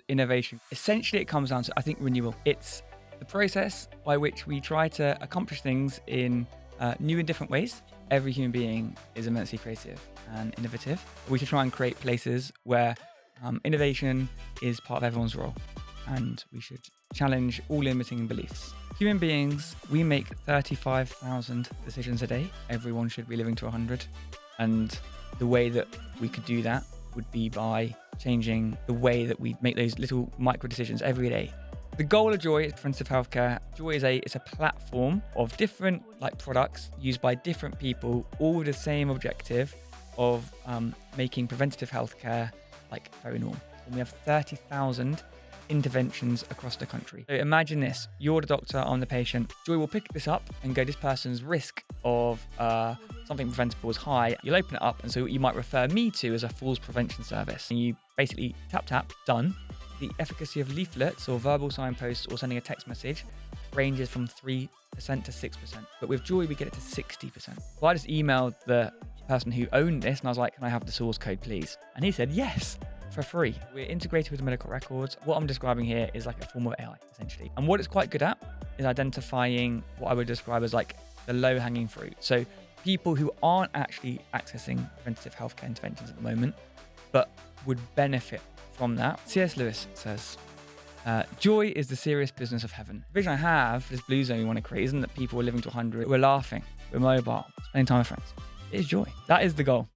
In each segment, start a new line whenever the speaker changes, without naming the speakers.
innovation? Essentially, it comes down to, I think, renewal. It's the process by which we try to accomplish things in new and different ways. Every human being is immensely creative and innovative. We should try and create places where innovation is part of everyone's role, and we should challenge all limiting beliefs. Human beings, we make 35,000 decisions a day. Everyone should be living to 100. And the way that we could do that would be by changing the way that we make those little micro decisions every day. The goal of Joy is preventive healthcare. Joy is a platform of different products used by different people, all with the same objective of making preventative healthcare very normal. And we have 30,000 interventions across the country. So imagine this, you're the doctor, I'm the patient. Joy will pick this up and go, this person's risk of something preventable is high. You'll open it up, and so you might refer me to as a falls prevention service. And you basically tap, done. The efficacy of leaflets or verbal signposts or sending a text message ranges from 3% to 6%. But with Joy, we get it to 60%. So I just emailed the person who owned this and I was like, can I have the source code, please? And he said, yes, for free. We're integrated with the medical records. What I'm describing here is like a form of AI, essentially. And what it's quite good at is identifying what I would describe as the low-hanging fruit. So people who aren't actually accessing preventative healthcare interventions at the moment, but would benefit from that. C.S. Lewis says, joy is the serious business of heaven. The vision I have for this blue zone we want to create isn't that people are living to 100. We're laughing, we're mobile, spending time with friends. It is joy. That is the goal.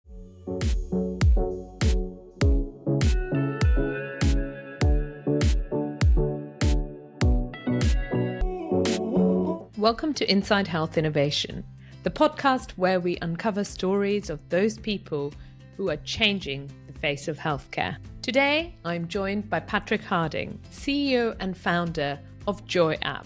Welcome to Inside Health Innovation, the podcast where we uncover stories of those people who are changing the face of healthcare. Today, I'm joined by Patrick Harding, CEO and founder of Joy App,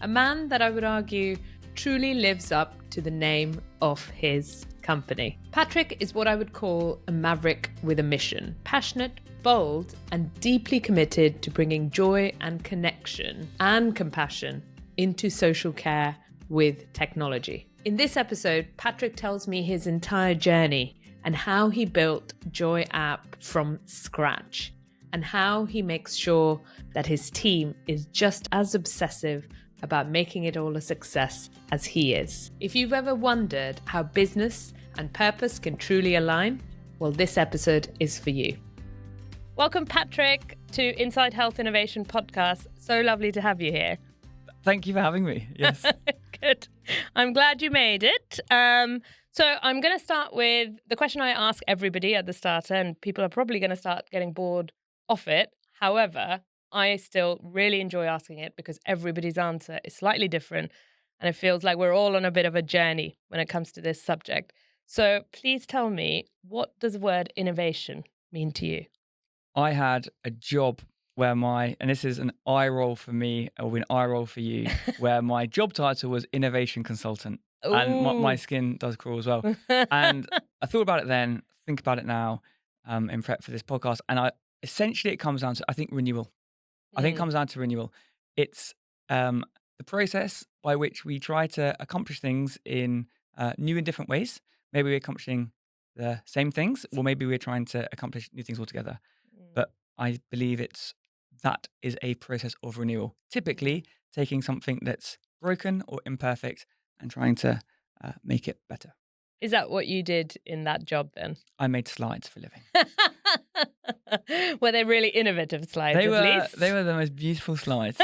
a man that I would argue truly lives up to the name of his company. Patrick is what I would call a maverick with a mission, passionate, bold, and deeply committed to bringing joy and connection and compassion into social care with technology. In this episode, Patrick tells me his entire journey and how he built Joy App from scratch, and how he makes sure that his team is just as obsessive about making it all a success as he is. If you've ever wondered how business and purpose can truly align, well, this episode is for you. Welcome, Patrick, to Inside Health Innovation Podcast. So lovely to have you here.
Thank you for having me. Yes.
Good. I'm glad you made it. So I'm going to start with the question I ask everybody at the starter, and people are probably going to start getting bored of it. However, I still really enjoy asking it because everybody's answer is slightly different, and it feels like we're all on a bit of a journey when it comes to this subject. So please tell me, what does the word innovation mean to you?
I had a job where and this is an eye roll for me, or an eye roll for you, where my job title was innovation consultant. Ooh. And my skin does crawl as well. And I thought about it then, think about it now, in prep for this podcast. And essentially it comes down to, I think, renewal. I think it comes down to renewal. It's the process by which we try to accomplish things in new and different ways. Maybe we're accomplishing the same things, or maybe we're trying to accomplish new things altogether. But I believe that is a process of renewal. Typically taking something that's broken or imperfect and trying to make it better.
Is that what you did in that job then?
I made slides for a living.
Were they really innovative slides,
They
least?
were the most beautiful slides.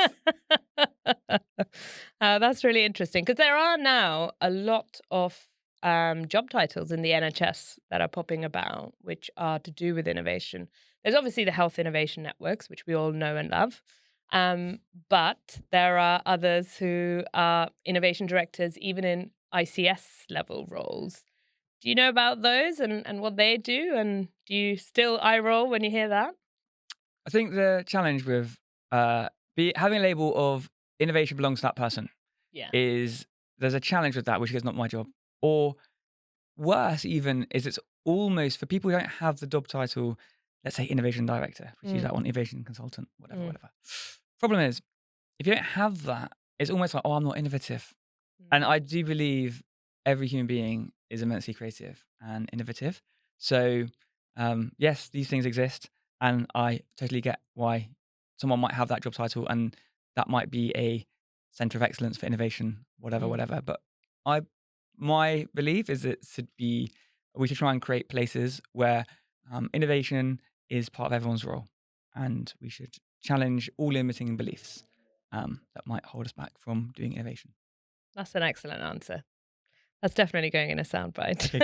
That's really interesting, because there are now a lot of job titles in the NHS that are popping about, which are to do with innovation. There's obviously the health innovation networks, which we all know and love. But there are others who are innovation directors, even in ICS level roles. Do you know about those and what they do? And do you still eye roll when you hear that?
I think the challenge with having a label of innovation belongs to that person is there's a challenge with that, which is not my job. Or worse even, is it's almost for people who don't have the job title, let's say innovation director, which use that one, innovation consultant, whatever. Problem is, if you don't have that, it's almost like, oh, I'm not innovative. And I do believe every human being is immensely creative and innovative. So yes, these things exist, and I totally get why someone might have that job title and that might be a center of excellence for innovation, whatever. But my belief is we should try and create places where innovation is part of everyone's role, and we should challenge all limiting beliefs that might hold us back from doing innovation.
That's an excellent answer. That's definitely going in a soundbite.
Okay,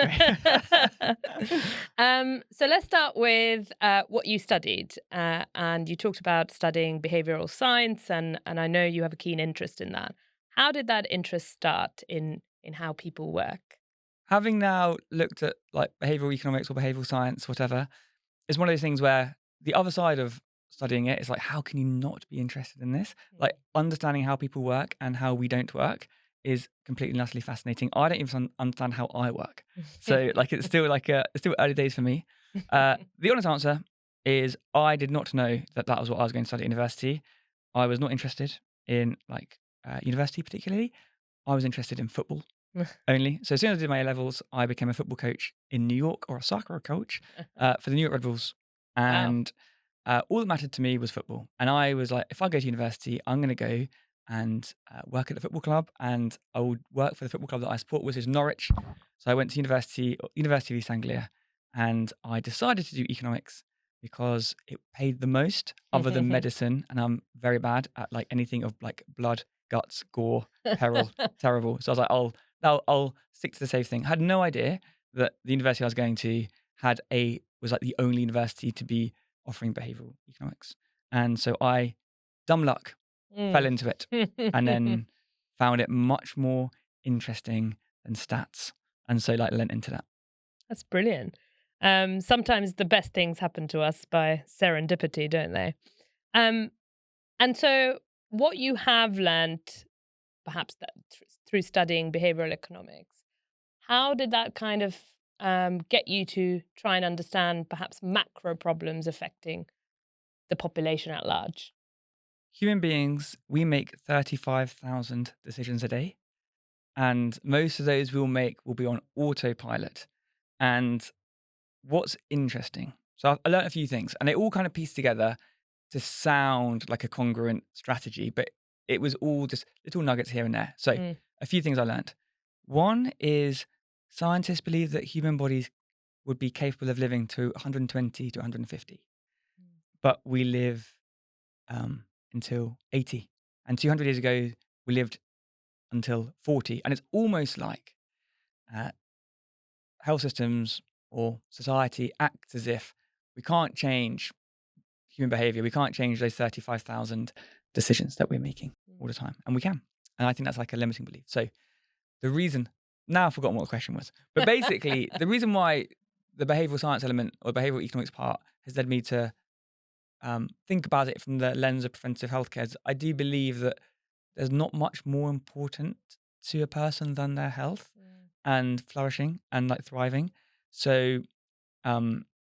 great.
So let's start with what you studied. And you talked about studying behavioral science, and I know you have a keen interest in that. How did that interest start in how people work?
Having now looked at like behavioral economics or behavioral science, whatever, it's one of those things where the other side of studying it is like, how can you not be interested in this? Like understanding how people work and how we don't work is completely and utterly fascinating. I don't even understand how I work. So like, it's still early days for me. The honest answer is I did not know that that was what I was going to study at university. I was not interested in like university particularly. I was interested in football only. So as soon as I did my A levels, I became a football coach in New York, or a soccer coach for the New York Red Bulls.
Wow.
And all that mattered to me was football. And I was like, if I go to university, I'm going to go and work at the football club, and I would work for the football club that I support, which is Norwich. So I went to University of East Anglia, and I decided to do economics because it paid the most other than medicine. And I'm very bad at like anything of like blood, guts, gore, peril, terrible. So I was like, I'll stick to the safe thing. I had no idea that the university I was going to was like the only university to be offering behavioral economics. And so I, dumb luck, fell into it and then found it much more interesting than stats. And so like lent into that.
That's brilliant. Sometimes the best things happen to us by serendipity, don't they? And so what you have learned, perhaps through studying behavioral economics, how did that kind of get you to try and understand perhaps macro problems affecting the population at large?
Human beings, we make 35,000 decisions a day. And most of those we'll make will be on autopilot. And what's interesting, so I learned a few things, and they all kind of piece together to sound like a congruent strategy, but it was all just little nuggets here and there. So a few things I learned. One is scientists believe that human bodies would be capable of living to 120 to 150, but we live until 80. And 200 years ago, we lived until 40. And it's almost like health systems or society acts as if we can't change human behavior. We can't change those 35,000 decisions that we're making all the time. And we can. And I think that's like a limiting belief. So the reason, now I've forgotten what the question was, but basically the reason why the behavioral science element or behavioral economics part has led me to think about it from the lens of preventive healthcare is I do believe that there's not much more important to a person than their health and flourishing and like thriving. So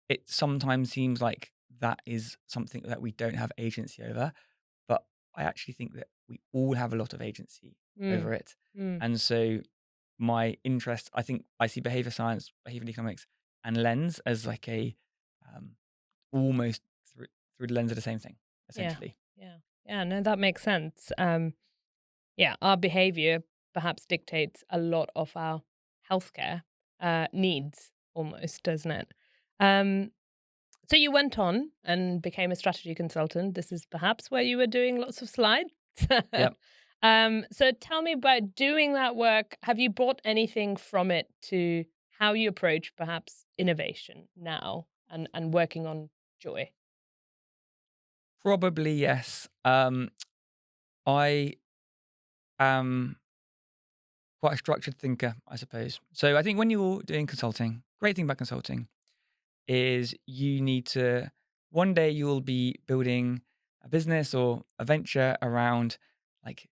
it sometimes seems like that is something that we don't have agency over, but I actually think that we all have a lot of agency over it. And so my interest, I think I see behavior science, behavioral economics, and lens as like a almost through the lens of the same thing, essentially.
Yeah. No, that makes sense. Our behavior perhaps dictates a lot of our healthcare needs, almost, doesn't it? So you went on and became a strategy consultant. This is perhaps where you were doing lots of slides.
Yep.
So tell me about doing that work. Have you brought anything from it to how you approach perhaps innovation now and working on joy?
Probably yes. I am quite a structured thinker, I suppose. So I think when you're doing consulting, great thing about consulting is you need to, one day you will be building a business or a venture around like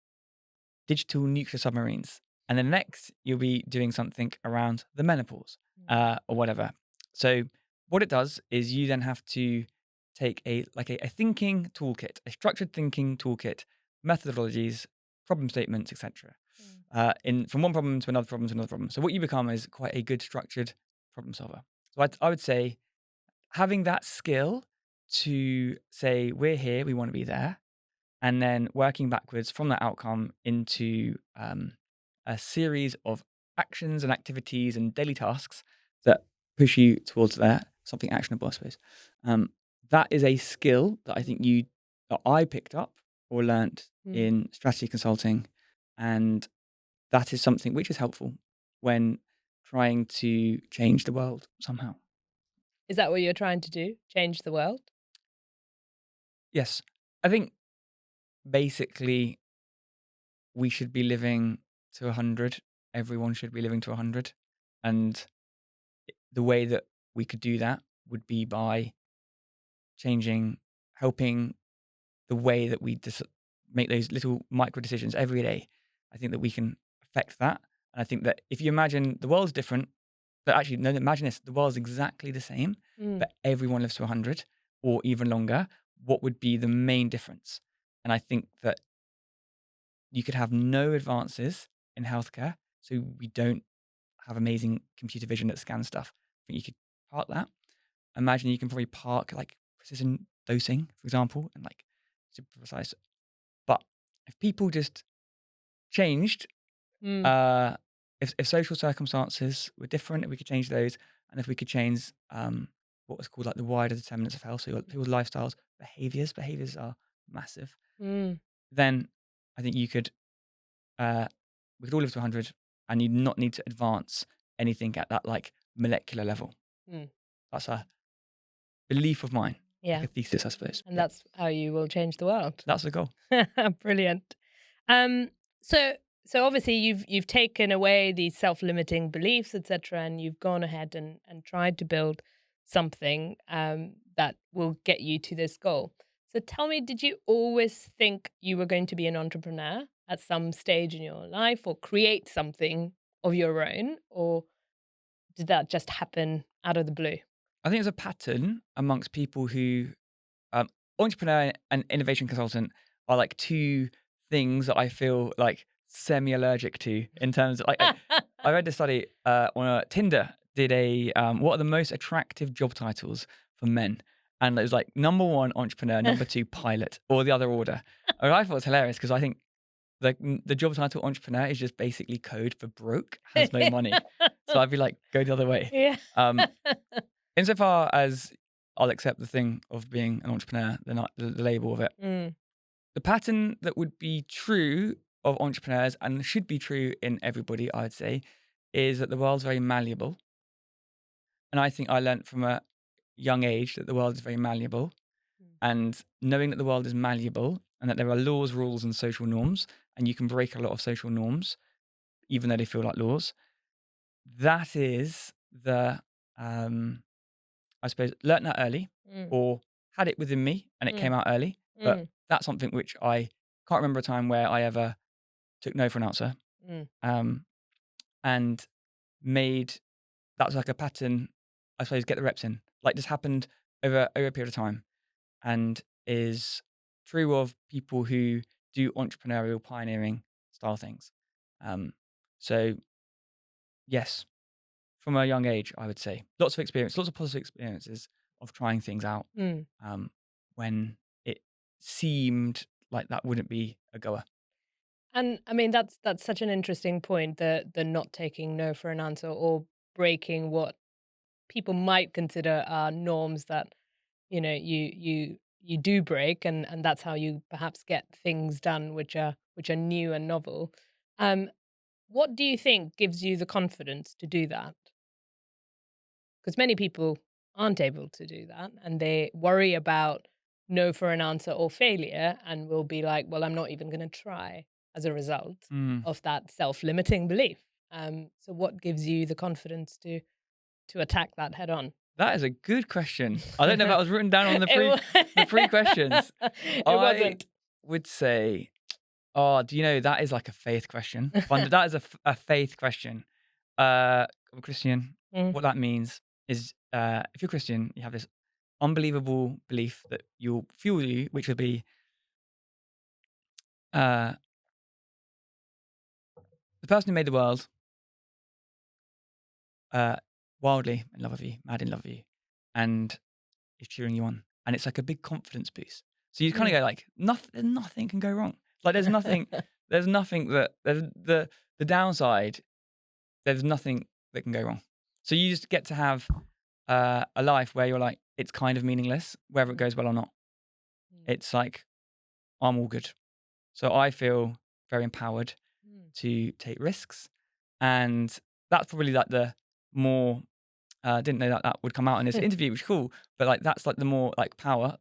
digital nuclear submarines. And then next you'll be doing something around the menopause or whatever. So what it does is you then have to take a thinking toolkit, a structured thinking toolkit, methodologies, problem statements, etc. In from one problem to another problem to another problem. So what you become is quite a good structured problem solver. So I would say having that skill to say we're here, we want to be there, and then working backwards from that outcome into a series of actions and activities and daily tasks that push you towards that, something actionable, I suppose. Um, that is a skill that I think that I picked up or learnt
Mm.
in strategy consulting, and that is something which is helpful when trying to change the world somehow.
Is that what you're trying to do? Change the world?
Yes, I think basically we should be living to 100. Everyone should be living to 100. And the way that we could do that would be by changing, helping the way that we make those little micro decisions every day. I think that we can affect that. And I think that if you imagine the world's different, but actually, no, imagine this, the world's exactly the same,
Mm.
but everyone lives to 100 or even longer. What would be the main difference? And I think that you could have no advances in healthcare. So we don't have amazing computer vision that scans stuff. I think you could park that. Imagine you can probably park like precision dosing, for example, and like super precise. But if people just changed,
Mm.
uh, if social circumstances were different, if we could change those, and if we could change what was called like the wider determinants of health, so people's lifestyles, behaviors are massive.
Mm.
Then I think uh, we could all live to 100, and you'd not need to advance anything at that like molecular level.
Mm.
That's a belief of mine, like
Yeah.
a thesis, I suppose.
And
Yeah,
that's how you will change the world.
that's the goal.
Brilliant. Um, so so obviously you've taken away these self-limiting beliefs, etc., and you've gone ahead and tried to build something that will get you to this goal. So tell me, did you always think you were going to be an entrepreneur at some stage in your life, or create something of your own, or did that just happen out of the blue?
I think there's a pattern amongst people who um, entrepreneur and innovation consultant are like two things that I feel like semi-allergic to in terms of like I read a study on Tinder did a what are the most attractive job titles for men, and it was like number one entrepreneur, number two pilot, or the other order. And I thought it was hilarious because I think the job title entrepreneur is just basically code for broke, has no money. So I'd be like, go the other way.
Yeah.
Um, Insofar as I'll accept the thing of being an entrepreneur, the label of it.
Mm.
The pattern that would be true of entrepreneurs and should be true in everybody, I would say, is that the world's very malleable. And I think I learnt from a young age that the world is very malleable.
Mm.
And knowing that the world is malleable and that there are laws, rules, and social norms, and you can break a lot of social norms, even though they feel like laws, that is um, I suppose, learnt that early
Mm.
or had it within me and it came
Mm.
out early. But
Mm.
that's something which I can't remember a time where I ever took no for an answer,
Mm.
um, and made that was like a pattern, I suppose, get the reps in. Like just happened over a period of time and is true of people who do entrepreneurial pioneering style things. Um, so yes, from a young age, I would say lots of experience, lots of positive experiences of trying things out
Mm.
um, when it seemed like that wouldn't be a goer.
And I mean that's such an interesting point, the not taking no for an answer, or breaking what people might consider are norms that you do break, and that's how you perhaps get things done which are new and novel. Um, what do you think gives you the confidence to do that? Because many people aren't able to do that, and they worry about no for an answer or failure, and will be like, well, I'm not even going to try as a result
Mm.
of that self-limiting belief. So what gives you the confidence to attack that head on?
That is a good question. I don't know if that was written down on
It
the pre questions.
it
I
wasn't.
would say, oh, do you know that is like a faith question? That is a faith question. I'm a Christian.
Mm.
What that means is, if you're Christian, you have this unbelievable belief that you'll fuel you, which would be uh, the person who made the world uh, wildly in love with you, mad in love with you, and is cheering you on. and it's like a big confidence boost. So you kind of go like, nothing there's nothing can go wrong. Like there's nothing that there's the downside. There's nothing that can go wrong. So you just get to have a life where you're like, it's kind of meaningless, whether it goes well or not. It's like, I'm all good. So I feel very empowered to take risks. And that's probably like the more, didn't know that would come out in this interview, which is cool. But like, that's like the more like power,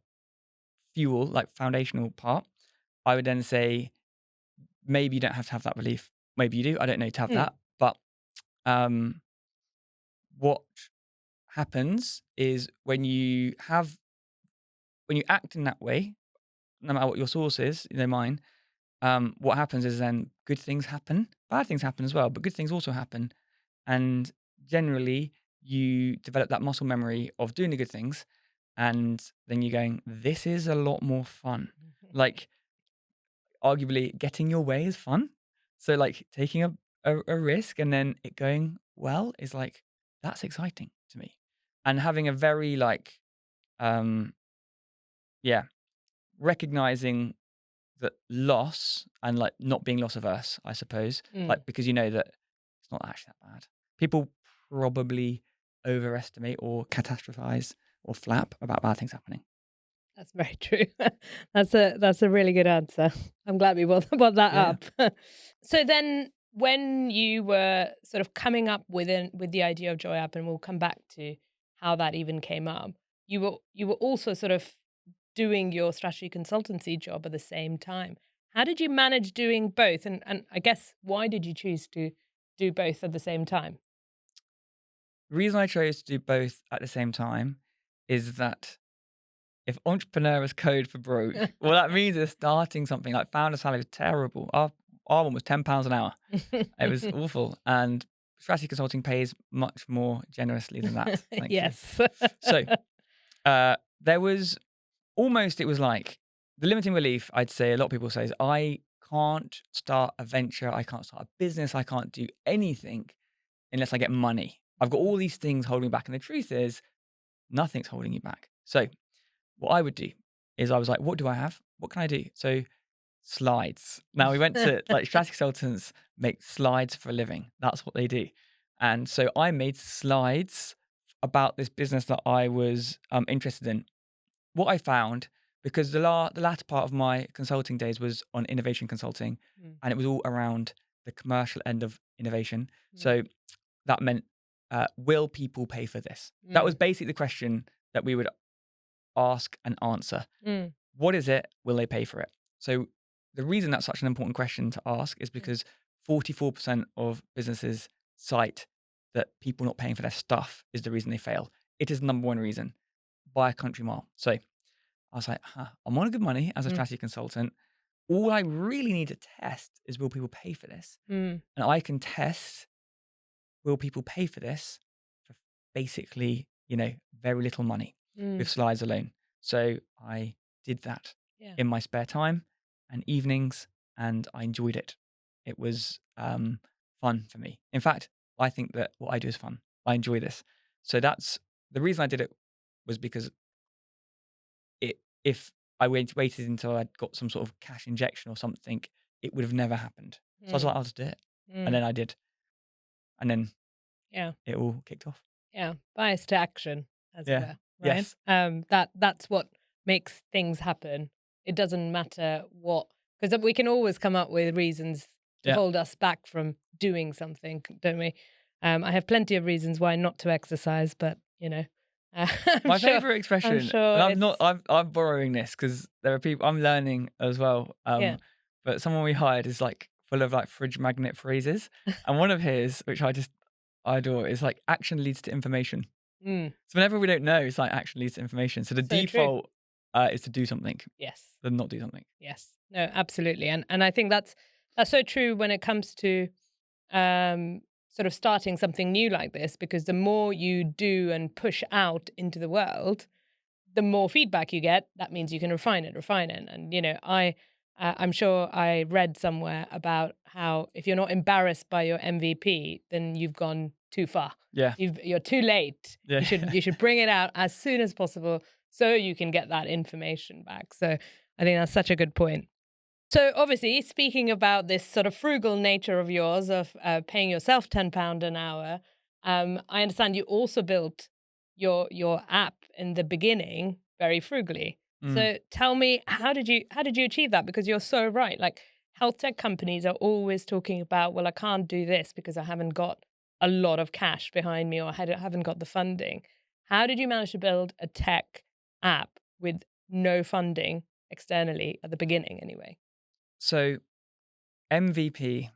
fuel, like foundational part. I would then say, maybe you don't have to have that belief. Maybe you do. I don't know to have that. But what happens is when you act in that way, no matter what your source is, mine, what happens is then good things happen, bad things happen as well, but good things also happen. And generally you develop that muscle memory of doing the good things. And then you're going, this is a lot more fun. Like arguably getting your way is fun. So like taking a risk and then it going well is like, that's exciting to me. And having a very like, recognizing that loss and like not being loss averse, I suppose, like because you know that it's not actually that bad. People probably overestimate or catastrophize or flap about bad things happening.
That's very true. That's a really good answer. I'm glad we brought that up. So then when you were sort of coming up with the idea of Joy App, and we'll come back to how that even came up, you were also sort of doing your strategy consultancy job at the same time. How did you manage doing both? And I guess, why did you choose to do both at the same time?
The reason I chose to do both at the same time is that if entrepreneur is code for broke, well, that means it's starting something. Like founder salary was terrible. Our one was £10 an hour. It was awful. And strategy consulting pays much more generously than that.
Yes.
So there was almost, it was like the limiting belief, I'd say, a lot of people say, is I can't start a venture, I can't start a business, I can't do anything unless I get money. I've got all these things holding me back. And the truth is, nothing's holding you back. So what I would do is I was like, what do I have? What can I do? So slides. Now we went to like strategy consultants make slides for a living. That's what they do. And so I made slides about this business that I was interested in. What I found, because the latter part of my consulting days was on innovation consulting, and it was all around the commercial end of innovation. So that meant, will people pay for this? That was basically the question that we would ask and answer. What is it? Will they pay for it? So the reason that's such an important question to ask is because 44% of businesses cite that people not paying for their stuff is the reason they fail. It is the number one reason by a country mile. So I was like, I'm on good money as a strategy consultant. All I really need to test is, will people pay for this? And I can test, will people pay for this for basically, very little money with slides alone. So I did that in my spare time and evenings, and I enjoyed it. It was fun for me. In fact, I think that what I do is fun. I enjoy this. So that's the reason I did it, was because if I waited until I'd got some sort of cash injection or something, it would have never happened. So I was like, I'll just do it. And then I did. And then it all kicked off.
Yeah, bias to action, as it were. Right?
Yes.
That's what makes things happen. It doesn't matter what, because we can always come up with reasons to hold us back from doing something, don't we? I have plenty of reasons why not to exercise, but
my favorite expression.
I'm sure
and I'm borrowing this because there are people I'm learning as well. But someone we hired is like full of like fridge magnet phrases, and one of his, which I adore, is like, action leads to information. So whenever we don't know, it's like action leads to information. So the default is to do something.
Yes.
Than not do something.
Yes. No, absolutely. And I think that's so true when it comes to sort of starting something new like this, because the more you do and push out into the world, the more feedback you get. That means you can refine it. And, I'm sure I read somewhere about how if you're not embarrassed by your MVP, then you've gone too far.
Yeah.
You're too late.
Yeah.
You should bring it out as soon as possible so you can get that information back. So I think that's such a good point. So obviously, speaking about this sort of frugal nature of yours of paying yourself £10 an hour, I understand you also built your app in the beginning very frugally.
Mm.
So tell me, how did you achieve that? Because you're so right. Like health tech companies are always talking about, well, I can't do this because I haven't got a lot of cash behind me or I haven't got the funding. How did you manage to build a tech app with no funding externally at the beginning, anyway?
So MVP,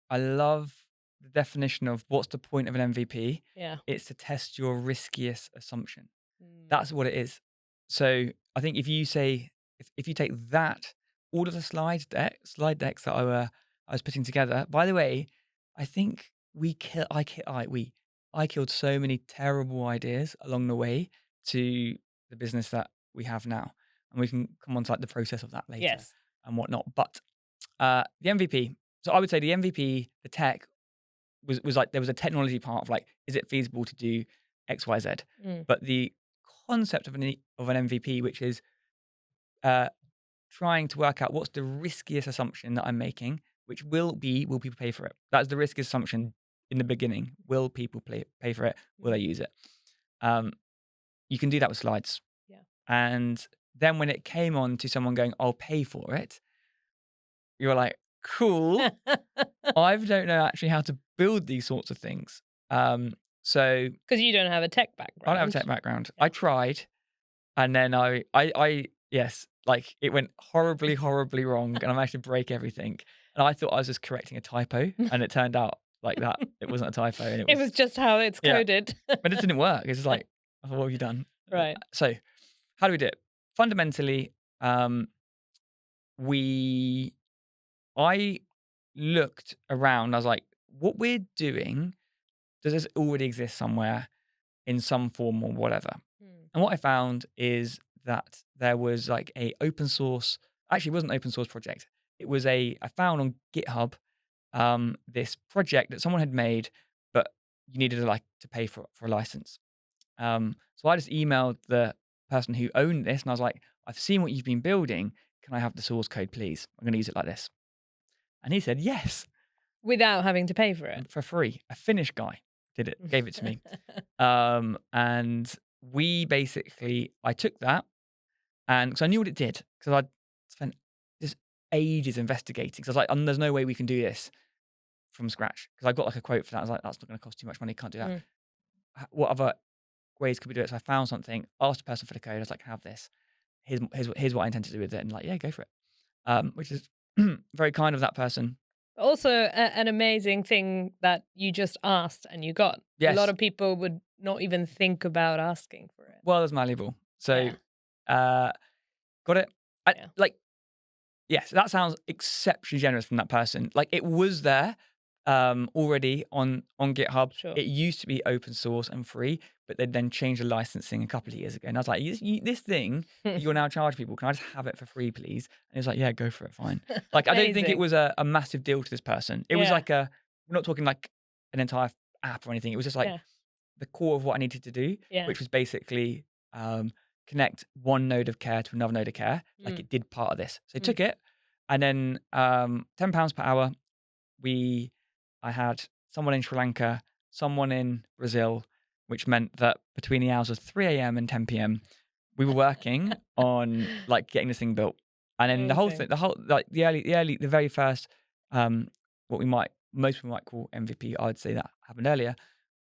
I love the definition of what's the point of an MVP.
Yeah.
It's to test your riskiest assumption.
Mm.
That's what it is. So I think if you say, if you take that, all of the slide decks that I was putting together. By the way, I think I killed so many terrible ideas along the way to the business that we have now, and we can come on to like the process of that later
Yes.
and whatnot. But the MVP. So I would say the MVP, the tech was like there was a technology part of like, is it feasible to do X, Y, Z?
Mm.
But the concept of an MVP, which is uh, trying to work out what's the riskiest assumption that I'm making, which will people pay for it? That's the riskiest assumption in the beginning. Will people pay for it? Will they use it? You can do that with slides.
Yeah.
And then when it came on to someone going, I'll pay for it, you're like, cool. I don't know actually how to build these sorts of things. So
Because you don't have a tech
I
background.
don't have a tech background.
Yeah.
I tried, and then yes, like it went horribly, horribly wrong, and I managed to break everything. And I thought I was just correcting a typo, and it turned out like that. It wasn't a typo, and
It was just how it's
yeah.
coded.
But it didn't work. It's just like, I thought, what have you done?
Right.
So, how do we do it? Fundamentally, I looked around. I was like, what we're doing, does this already exist somewhere in some form or whatever?
Mm.
And what I found is that there was like a open source, actually it wasn't an open source project. It was I found on GitHub, this project that someone had made, but you needed to pay for a license. So I just emailed the person who owned this and I was like, I've seen what you've been building. Can I have the source code, please? I'm going to use it like this. And he said, yes.
Without having to pay for it.
For free. A Finnish guy did it, gave it to me. And I took that, and because I knew what it did, because I'd spent just ages investigating. Because I was like, there's no way we can do this from scratch. Because I got like a quote for that. I was like, that's not going to cost too much money. Can't do that.
Mm.
What other ways could we do it? So I found something, asked the person for the code. I was like, have this. Here's what I intend to do with it. And like, yeah, go for it. Which is very kind of that person.
Also, an amazing thing that you just asked and you got.
Yes.
A lot of people would not even think about asking for it.
Well, it was malleable. So,
Yeah.
got it.
Yeah.
Yes, that sounds exceptionally generous from that person. Like it was there already on GitHub.
Sure.
It used to be open source and free, but they then changed the licensing a couple of years ago. And I was like, this thing you're now charging people, can I just have it for free, please? And he was like, yeah, go for it, fine. Like I don't think it was a massive deal to this person. It was like we're not talking like an entire app or anything. It was just like the core of what I needed to do, which was basically connect one node of care to another node of care. Like it did part of this. So I took it, and then £10 per hour. I had someone in Sri Lanka, someone in Brazil, which meant that between the hours of 3 a.m. and 10 p.m. we were working on like getting this thing built. And then the very first, what most people might call MVP, I would say that happened earlier,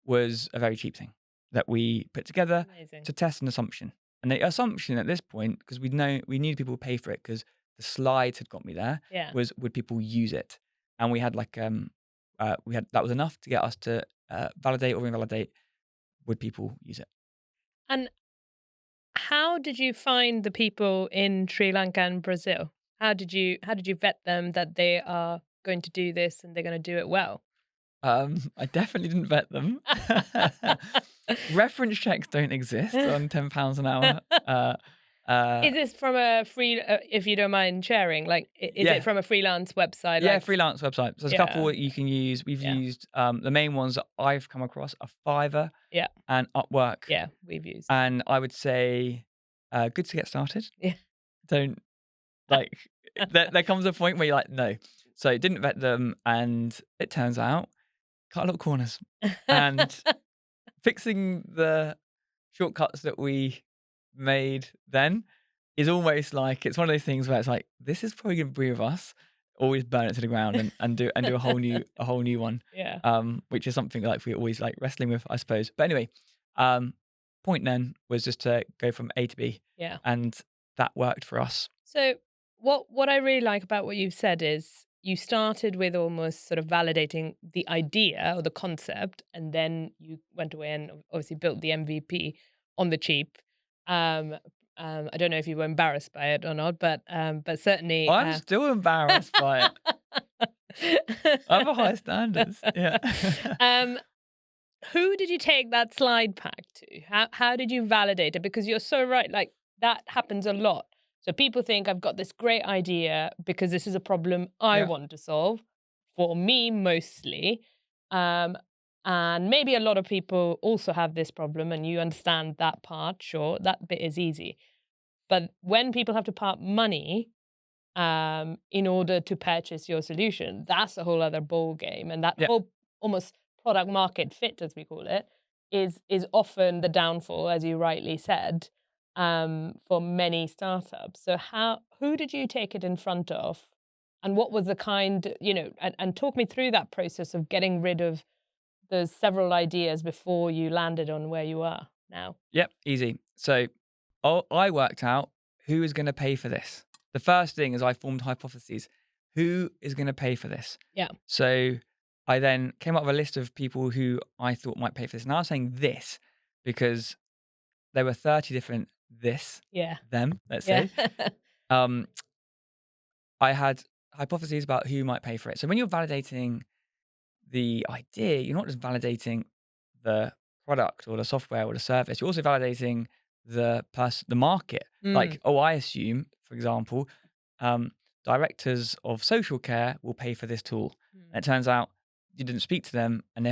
was a very cheap thing that we put together to test an assumption. And the assumption at this point, because we knew people would pay for it because the slides had got me there, was would people use it? And we had that was enough to get us to validate or invalidate. Would people use it?
And how did you find the people in Sri Lanka and Brazil? How did you vet them that they are going to do this and they're going to do it well?
I definitely didn't vet them. Reference checks don't exist on £10 an hour.
Is this from a free, if you don't mind sharing, like, is it from a freelance website?
Yeah, freelance website. So there's a couple that you can use. We've used, the main ones that I've come across are Fiverr and Upwork.
Yeah, we've used.
And I would say good to get started.
Yeah.
Don't like there comes a point where you're like, no. So didn't vet them, and it turns out cut a lot of corners. And fixing the shortcuts that we made then is almost like it's one of those things where it's like, this is probably gonna be with us. Always burn it to the ground and do a whole new one.
Yeah.
Which is something like we're always like wrestling with, I suppose. But anyway, point then was just to go from A to B.
Yeah.
And that worked for us.
So what I really like about what you've said is you started with almost sort of validating the idea or the concept, and then you went away and obviously built the MVP on the cheap. I don't know if you were embarrassed by it or not, but certainly.
I'm still embarrassed by it. I have a high standards. Yeah.
Who did you take that slide pack to? How did you validate it? Because you're so right, like that happens a lot. So people think I've got this great idea because this is a problem I
Yeah.
want to solve, for me mostly. And maybe a lot of people also have this problem, and you understand that part. Sure, that bit is easy. But when people have to part money in order to purchase your solution, that's a whole other ball game. And that
Yeah.
whole almost product market fit, as we call it, is often the downfall, as you rightly said, for many startups. So who did you take it in front of? And what was the and talk me through that process of getting rid of those several ideas before you landed on where you are now.
Yep, easy. So I worked out who is going to pay for this. The first thing is I formed hypotheses. Who is going to pay for this?
Yeah.
So I then came up with a list of people who I thought might pay for this. And I was saying this because there were 30 different them, let's say. I had hypotheses about who might pay for it. So when you're validating the idea, you're not just validating the product or the software or the service, you're also validating the market. Like, I assume, for example, directors of social care will pay for this tool. And it turns out you didn't speak to them, and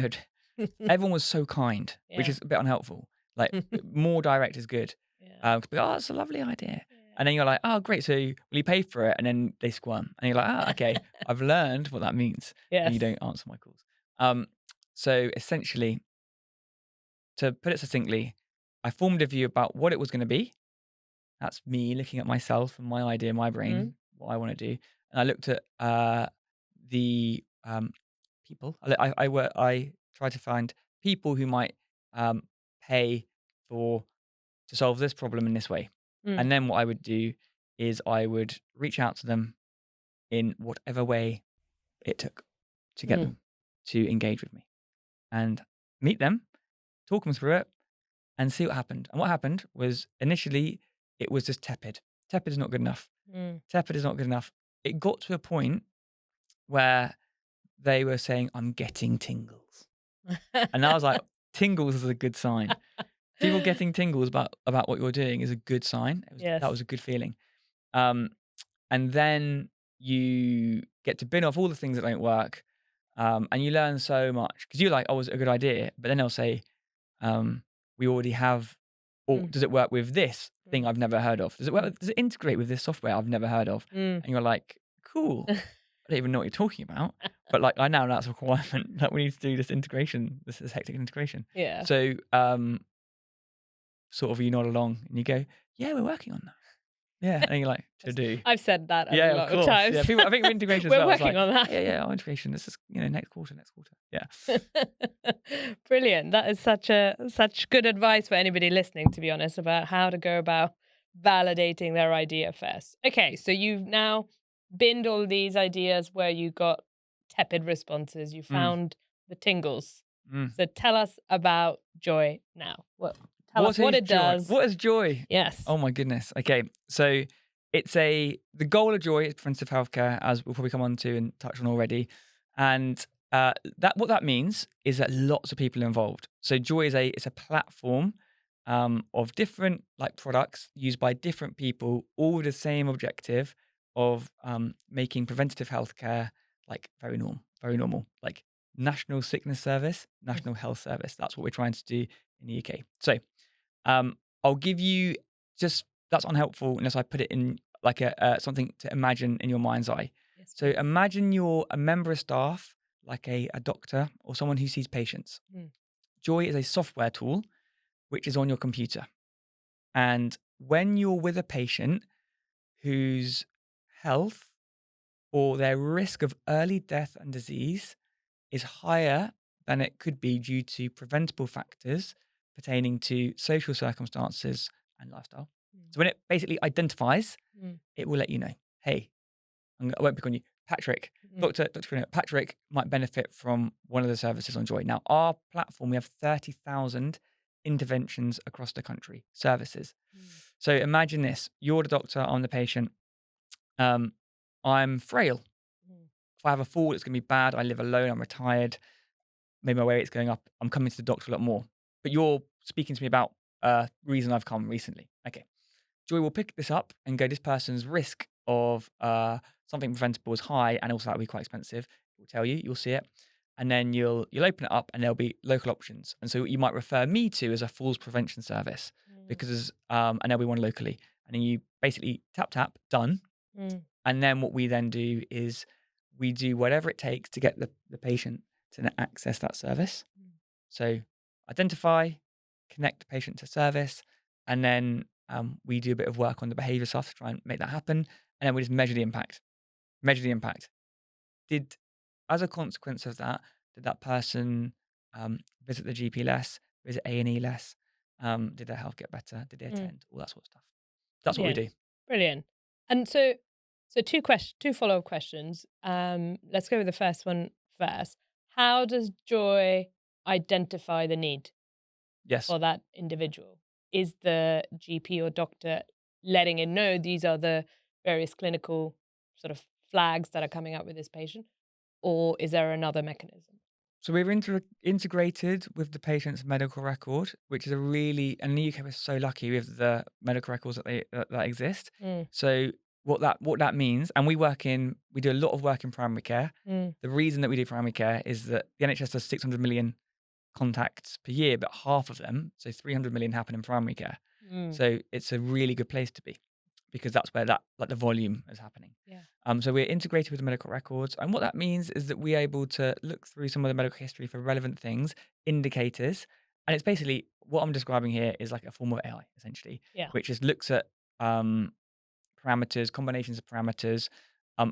everyone was so kind, which is a bit unhelpful. Like, more direct is good. It's a lovely idea. And then you're like, oh, great. So will you pay for it? And then they squirm. And you're like, okay, I've learned what that means.
Yes.
And you don't answer my calls. So essentially, to put it succinctly, I formed a view about what it was going to be. That's me looking at myself and my idea, my brain, what I want to do. And I looked at the people. I tried to find people who might pay to solve this problem in this way. And then what I would do is I would reach out to them in whatever way it took to get them to engage with me and meet them, talk them through it, and see what happened. And what happened was initially it was just tepid. Tepid is not good enough. Tepid is not good enough. It got to a point where they were saying, I'm getting tingles. And I was like, tingles is a good sign. People getting tingles about what you're doing is a good sign. That was a good feeling. And then you get to bin off all the things that don't work. And you learn so much because you're like, oh, it's a good idea. But then they'll say, we already have, or does it work with this thing I've never heard of? Does it integrate with this software I've never heard of? And you're like, cool. I don't even know what you're talking about. But like, I now know that's a requirement that we need to do this integration, this hectic integration.
Yeah.
So, sort of you nod along and you go, yeah, we're working on that. Yeah. And you're like, to do.
I've said that a lot
of course.
of times.
Yeah, I think with integration as
We're
well.
working on that.
Yeah, our integration. This is, next quarter. Yeah.
Brilliant. That is such good advice for anybody listening, to be honest, about how to go about validating their idea first. Okay, so you've now binned all these ideas where you got tepid responses. You found the tingles. So tell us about Joy now. Tell us what it does.
What is Joy?
Yes.
Oh my goodness. Okay, so it's the goal of Joy is preventive healthcare, as we'll probably come on to and touch on already. And what that means is that lots of people are involved. So Joy is it's a platform of different products used by different people, all with the same objective of making preventative healthcare very normal, like National Sickness Service, National Health Service. That's what we're trying to do in the UK. So I'll give you just that's unhelpful unless I put it in like something to imagine in your mind's eye.
Yes,
So
please.
imagine you're a member of staff, like a doctor or someone who sees patients.
Mm.
Joy is a software tool which is on your computer. And when you're with a patient whose health or their risk of early death and disease is higher than it could be due to preventable factors pertaining to social circumstances and lifestyle.
Mm.
So when it basically identifies,
Mm.
it will let you know, hey, I won't pick on you, Patrick,
Mm.
Dr. Karina, Patrick might benefit from one of the services on Joy. Now, our platform, we have 30,000 interventions across the country, services.
Mm.
So imagine this, you're the doctor, I'm the patient. I'm frail.
Mm.
If I have a fall, it's going to be bad. I live alone. I'm retired. Maybe my weight's going up. I'm coming to the doctor a lot more. But you're speaking to me about a reason I've come recently. Okay. Joy will pick this up and go, this person's risk of something preventable is high, and also that will be quite expensive. It will tell you, you'll see it. And then you'll open it up and there'll be local options. And so you might refer me to as a falls prevention service
Mm.
because and there'll be one locally. And then you basically tap, done.
Mm.
And then what we then do is we do whatever it takes to get the patient to then access that service.
Mm.
So identify, connect the patient to service, and then we do a bit of work on the behaviour stuff to try and make that happen. And then we just measure the impact. Measure the impact. As a consequence of that, did that person visit the GP less, visit A&E less? Did their health get better? Did they
Mm.
attend? All that sort of stuff. That's what we
Brilliant.
do.
Brilliant. And so two follow-up questions. Let's go with the first one first. How does Joy identify the need
Yes.
for that individual? Is the GP or doctor letting it know these are the various clinical sort of flags that are coming up with this patient? Or is there another mechanism?
So we're integrated with the patient's medical record, which is a really, and in the UK we're so lucky with the medical records that exist.
Mm.
So what that means, and we do a lot of work in primary care.
Mm.
The reason that we do primary care is that the NHS does 600 million contacts per year, but half of them, so 300 million, happen in primary care.
Mm.
So it's a really good place to be because that's where the volume is happening.
Yeah.
So we're integrated with the medical records, and what that means is that we're able to look through some of the medical history for relevant things, indicators, and it's basically what I'm describing here is like a form of AI essentially,
Yeah.
which just looks at parameters, combinations of parameters,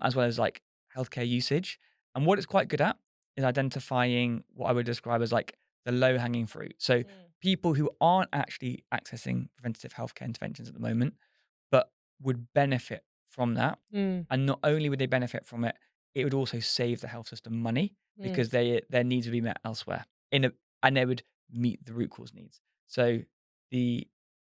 as well as like healthcare usage. And what it's quite good at is identifying what I would describe as like the low hanging fruit. So
Mm.
people who aren't actually accessing preventative healthcare interventions at the moment, but would benefit from that.
Mm.
And not only would they benefit from it, it would also save the health system money
Mm.
because their needs would be met elsewhere and they would meet the root cause needs. So the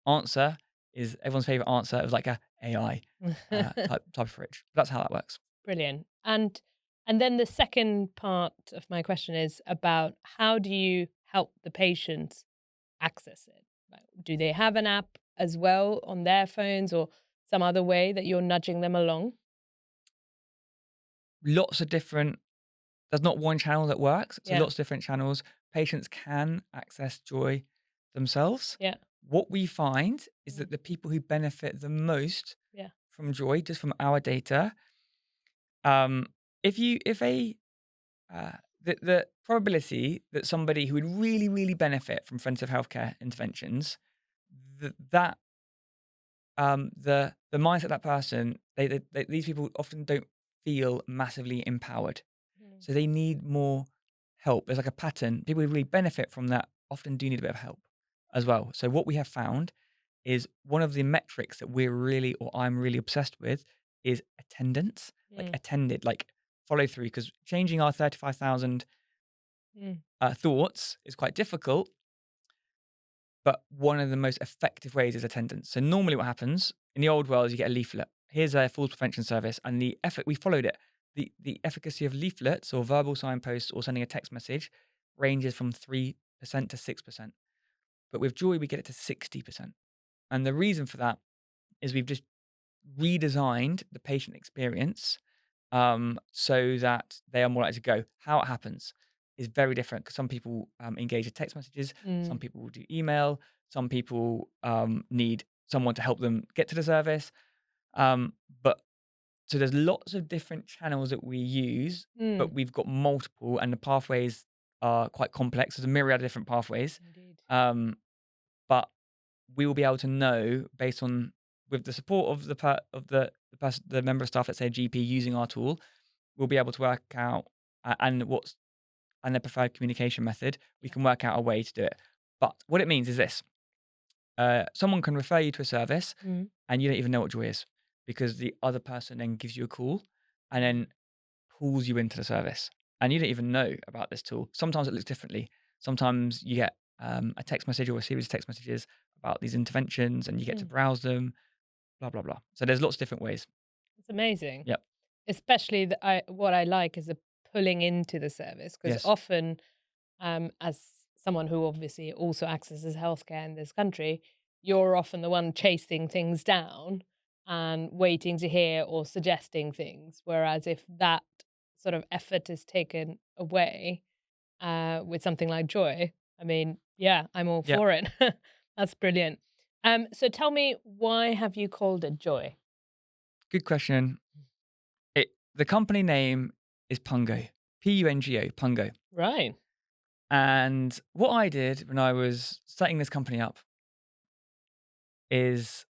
answer is everyone's favorite answer. It was like a AI type approach. That's how that works.
Brilliant. And then the second part of my question is about how do you help the patients access it? Like, do they have an app as well on their phones or some other way that you're nudging them along?
Lots of different. There's not one channel that works. So
Yeah.
lots of different channels. Patients can access Joy themselves.
Yeah.
What we find is
Mm.
that the people who benefit the most
Yeah.
from Joy, just from our data, the probability that somebody who would really, really benefit from preventive healthcare interventions, that the mindset of that person, these people often don't feel massively empowered.
Mm.
So they need more help. There's like a pattern. People who really benefit from that often do need a bit of help as well. So what we have found is one of the metrics that I'm really obsessed with is attendance, like
Mm.
attended, like follow through, because changing our 35,000
Mm.
thoughts is quite difficult. But one of the most effective ways is attendance. So normally what happens in the old world is you get a leaflet. Here's a falls prevention service, and we followed it. The efficacy of leaflets or verbal signposts or sending a text message ranges from 3% to 6%. But with Joy, we get it to 60%. And the reason for that is we've just redesigned the patient experience so that they are more likely to go. How it happens is very different because some people engage with text messages, some
Mm.
people will do email, some people need someone to help them get to the service. But so there's lots of different channels that we use,
Mm.
but we've got multiple, and the pathways are quite complex. There's a myriad of different pathways.
Indeed.
But we will be able to know based on with the support of the member of staff, let's say a GP using our tool, we'll be able to work out and their preferred communication method. We can work out a way to do it. But what it means is this: someone can refer you to a service,
Mm.
and you don't even know what Joy is because the other person then gives you a call and then pulls you into the service, and you don't even know about this tool. Sometimes it looks differently. Sometimes you get a text message or a series of text messages about these interventions, and you get to browse them. Blah blah blah. So there's lots of different ways.
It's amazing.
Yep.
Especially what I like is the pulling into the service, because
Yes.
often, as someone who obviously also accesses healthcare in this country, you're often the one chasing things down and waiting to hear or suggesting things. Whereas if that sort of effort is taken away with something like Joy, I mean, yeah, I'm all
Yep.
for it. That's brilliant. So tell me, why have you called it Joy?
Good question. The company name is Pungo. Pungo. Pungo.
Right.
And what I did when I was setting this company up is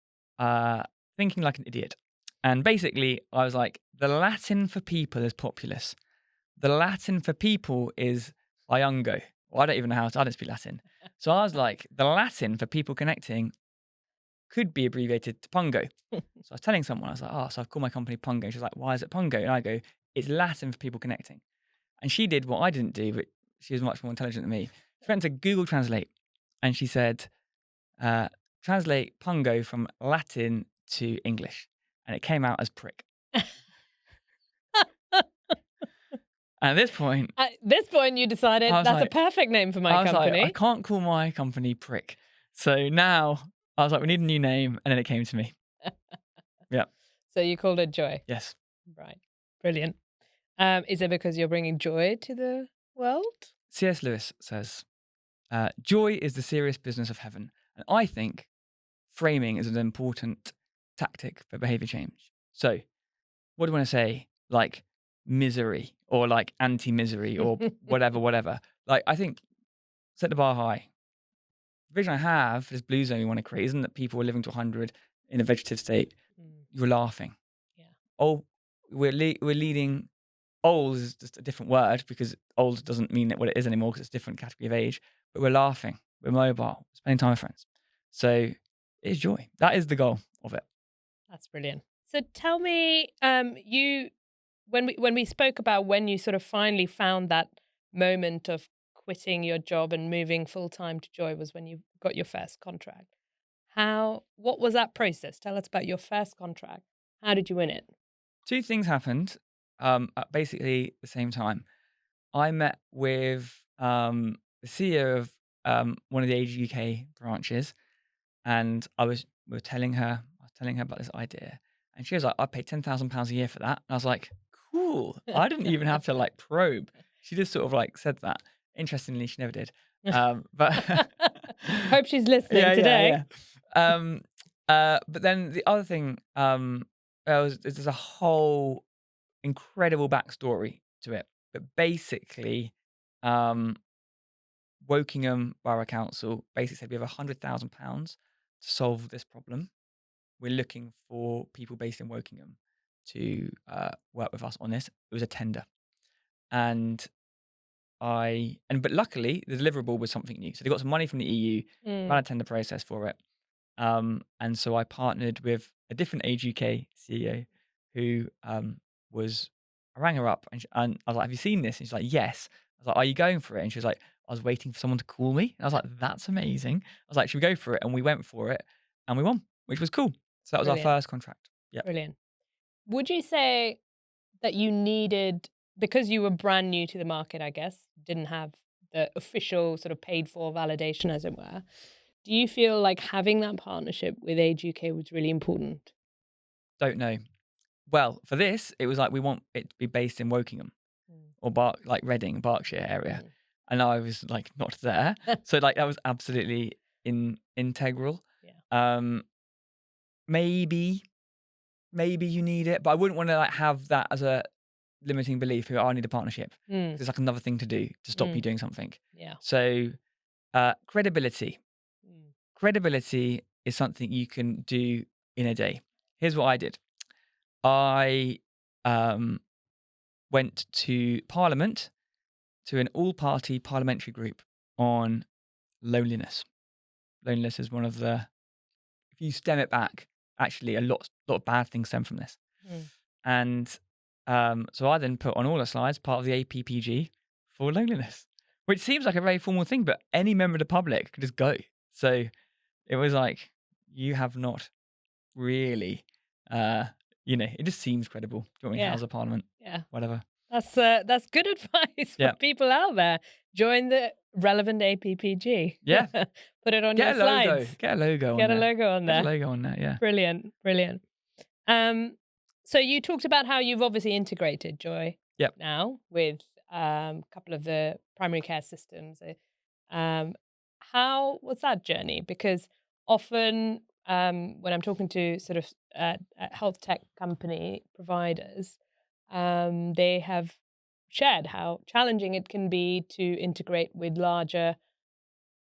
thinking like an idiot. And basically, I was like, the Latin for people is populus. The Latin for people is iungo. Well, I don't even know I don't speak Latin. So I was like, the Latin for people connecting could be abbreviated to Pungo. So I was telling someone, I was like, so I've called my company Pungo. She's like, why is it Pungo? And I go, it's Latin for people connecting. And she did what I didn't do, but she was much more intelligent than me. She went to Google Translate and she said, translate Pungo from Latin to English. And it came out as prick. And
At this point, you decided that's a perfect name for my company.
I can't call my company prick. So now I was like, we need a new name. And then it came to me. Yeah.
So you called it Joy.
Yes.
Right. Brilliant. Is it because you're bringing joy to the world?
C.S. Lewis says, joy is the serious business of heaven. And I think framing is an important tactic for behavior change. So what do I want to say? Like misery or like anti-misery or whatever. Like I think set the bar high. The vision I have for this blue zone we want to create isn't that people are living to 100 in a vegetative state. You're laughing.
Yeah.
Oh, we're leading. Old is just a different word because old doesn't mean what it is anymore because it's a different category of age. But we're laughing. We're mobile. Spending time with friends. So it's joy. That is the goal of it.
That's brilliant. So tell me, when we spoke about when you sort of finally found that moment of quitting your job and moving full time to Joy was when you got your first contract. What was that process? Tell us about your first contract. How did you win it?
Two things happened at basically the same time. I met with the CEO of one of the Age UK branches, and I was telling her about this idea, and she was like, "I paid £10,000 a year for that." And I was like, "Cool." I didn't even have to like probe. She just sort of like said that. Interestingly, she never did. But
hope she's listening today.
But then the other thing, there's a whole incredible backstory to it. But basically, Wokingham Borough Council basically said we have £100,000 to solve this problem. We're looking for people based in Wokingham to work with us on this. It was a tender, but luckily the deliverable was something new. So they got some money from the EU, ran a tender process for it, and so I partnered with a different Age UK CEO who was. I rang her up and I was like, "Have you seen this?" And she's like, "Yes." I was like, "Are you going for it?" And she was like, "I was waiting for someone to call me." And I was like, "That's amazing." I was like, "Should we go for it?" And we went for it, and we won, which was cool. So that was
Brilliant.
our first contract. Yeah.
Brilliant. Would you say that you needed, because you were brand new to the market, I guess, didn't have the official sort of paid for validation, as it were. Do you feel like having that partnership with Age UK was really important?
Don't know. Well, for this, it was like we want it to be based in Wokingham or like Reading, Berkshire area, and I was like not there, so like that was absolutely integral.
Yeah.
maybe you need it, but I wouldn't want to like have that as a limiting belief. I need a partnership.
Mm.
It's like another thing to do to stop you
Mm.
doing something.
Yeah.
So credibility.
Mm.
Credibility is something you can do in a day. Here's what I did. I went to Parliament, to an all-party parliamentary group on loneliness. Loneliness is one of the, if you stem it back, actually a lot of bad things stem from this.
Mm.
And so I then put on all the slides part of the APPG for loneliness, which seems like a very formal thing, but any member of the public could just go. So it was like, you have not really, it just seems credible. Do you want me
Yeah.
House of Parliament?
Yeah.
Whatever.
That's good advice for
Yeah.
people out there. Join the relevant APPG.
Yeah.
Put it on
Get
your
a logo.
slides.
Get a logo on
Get
there.
a logo on
Get
there.
a logo on there, yeah.
Brilliant. Brilliant. So you talked about how you've obviously integrated Joy
Yep.
now with a couple of the primary care systems. How was that journey? Because often when I'm talking to sort of health tech company providers, they have shared how challenging it can be to integrate with larger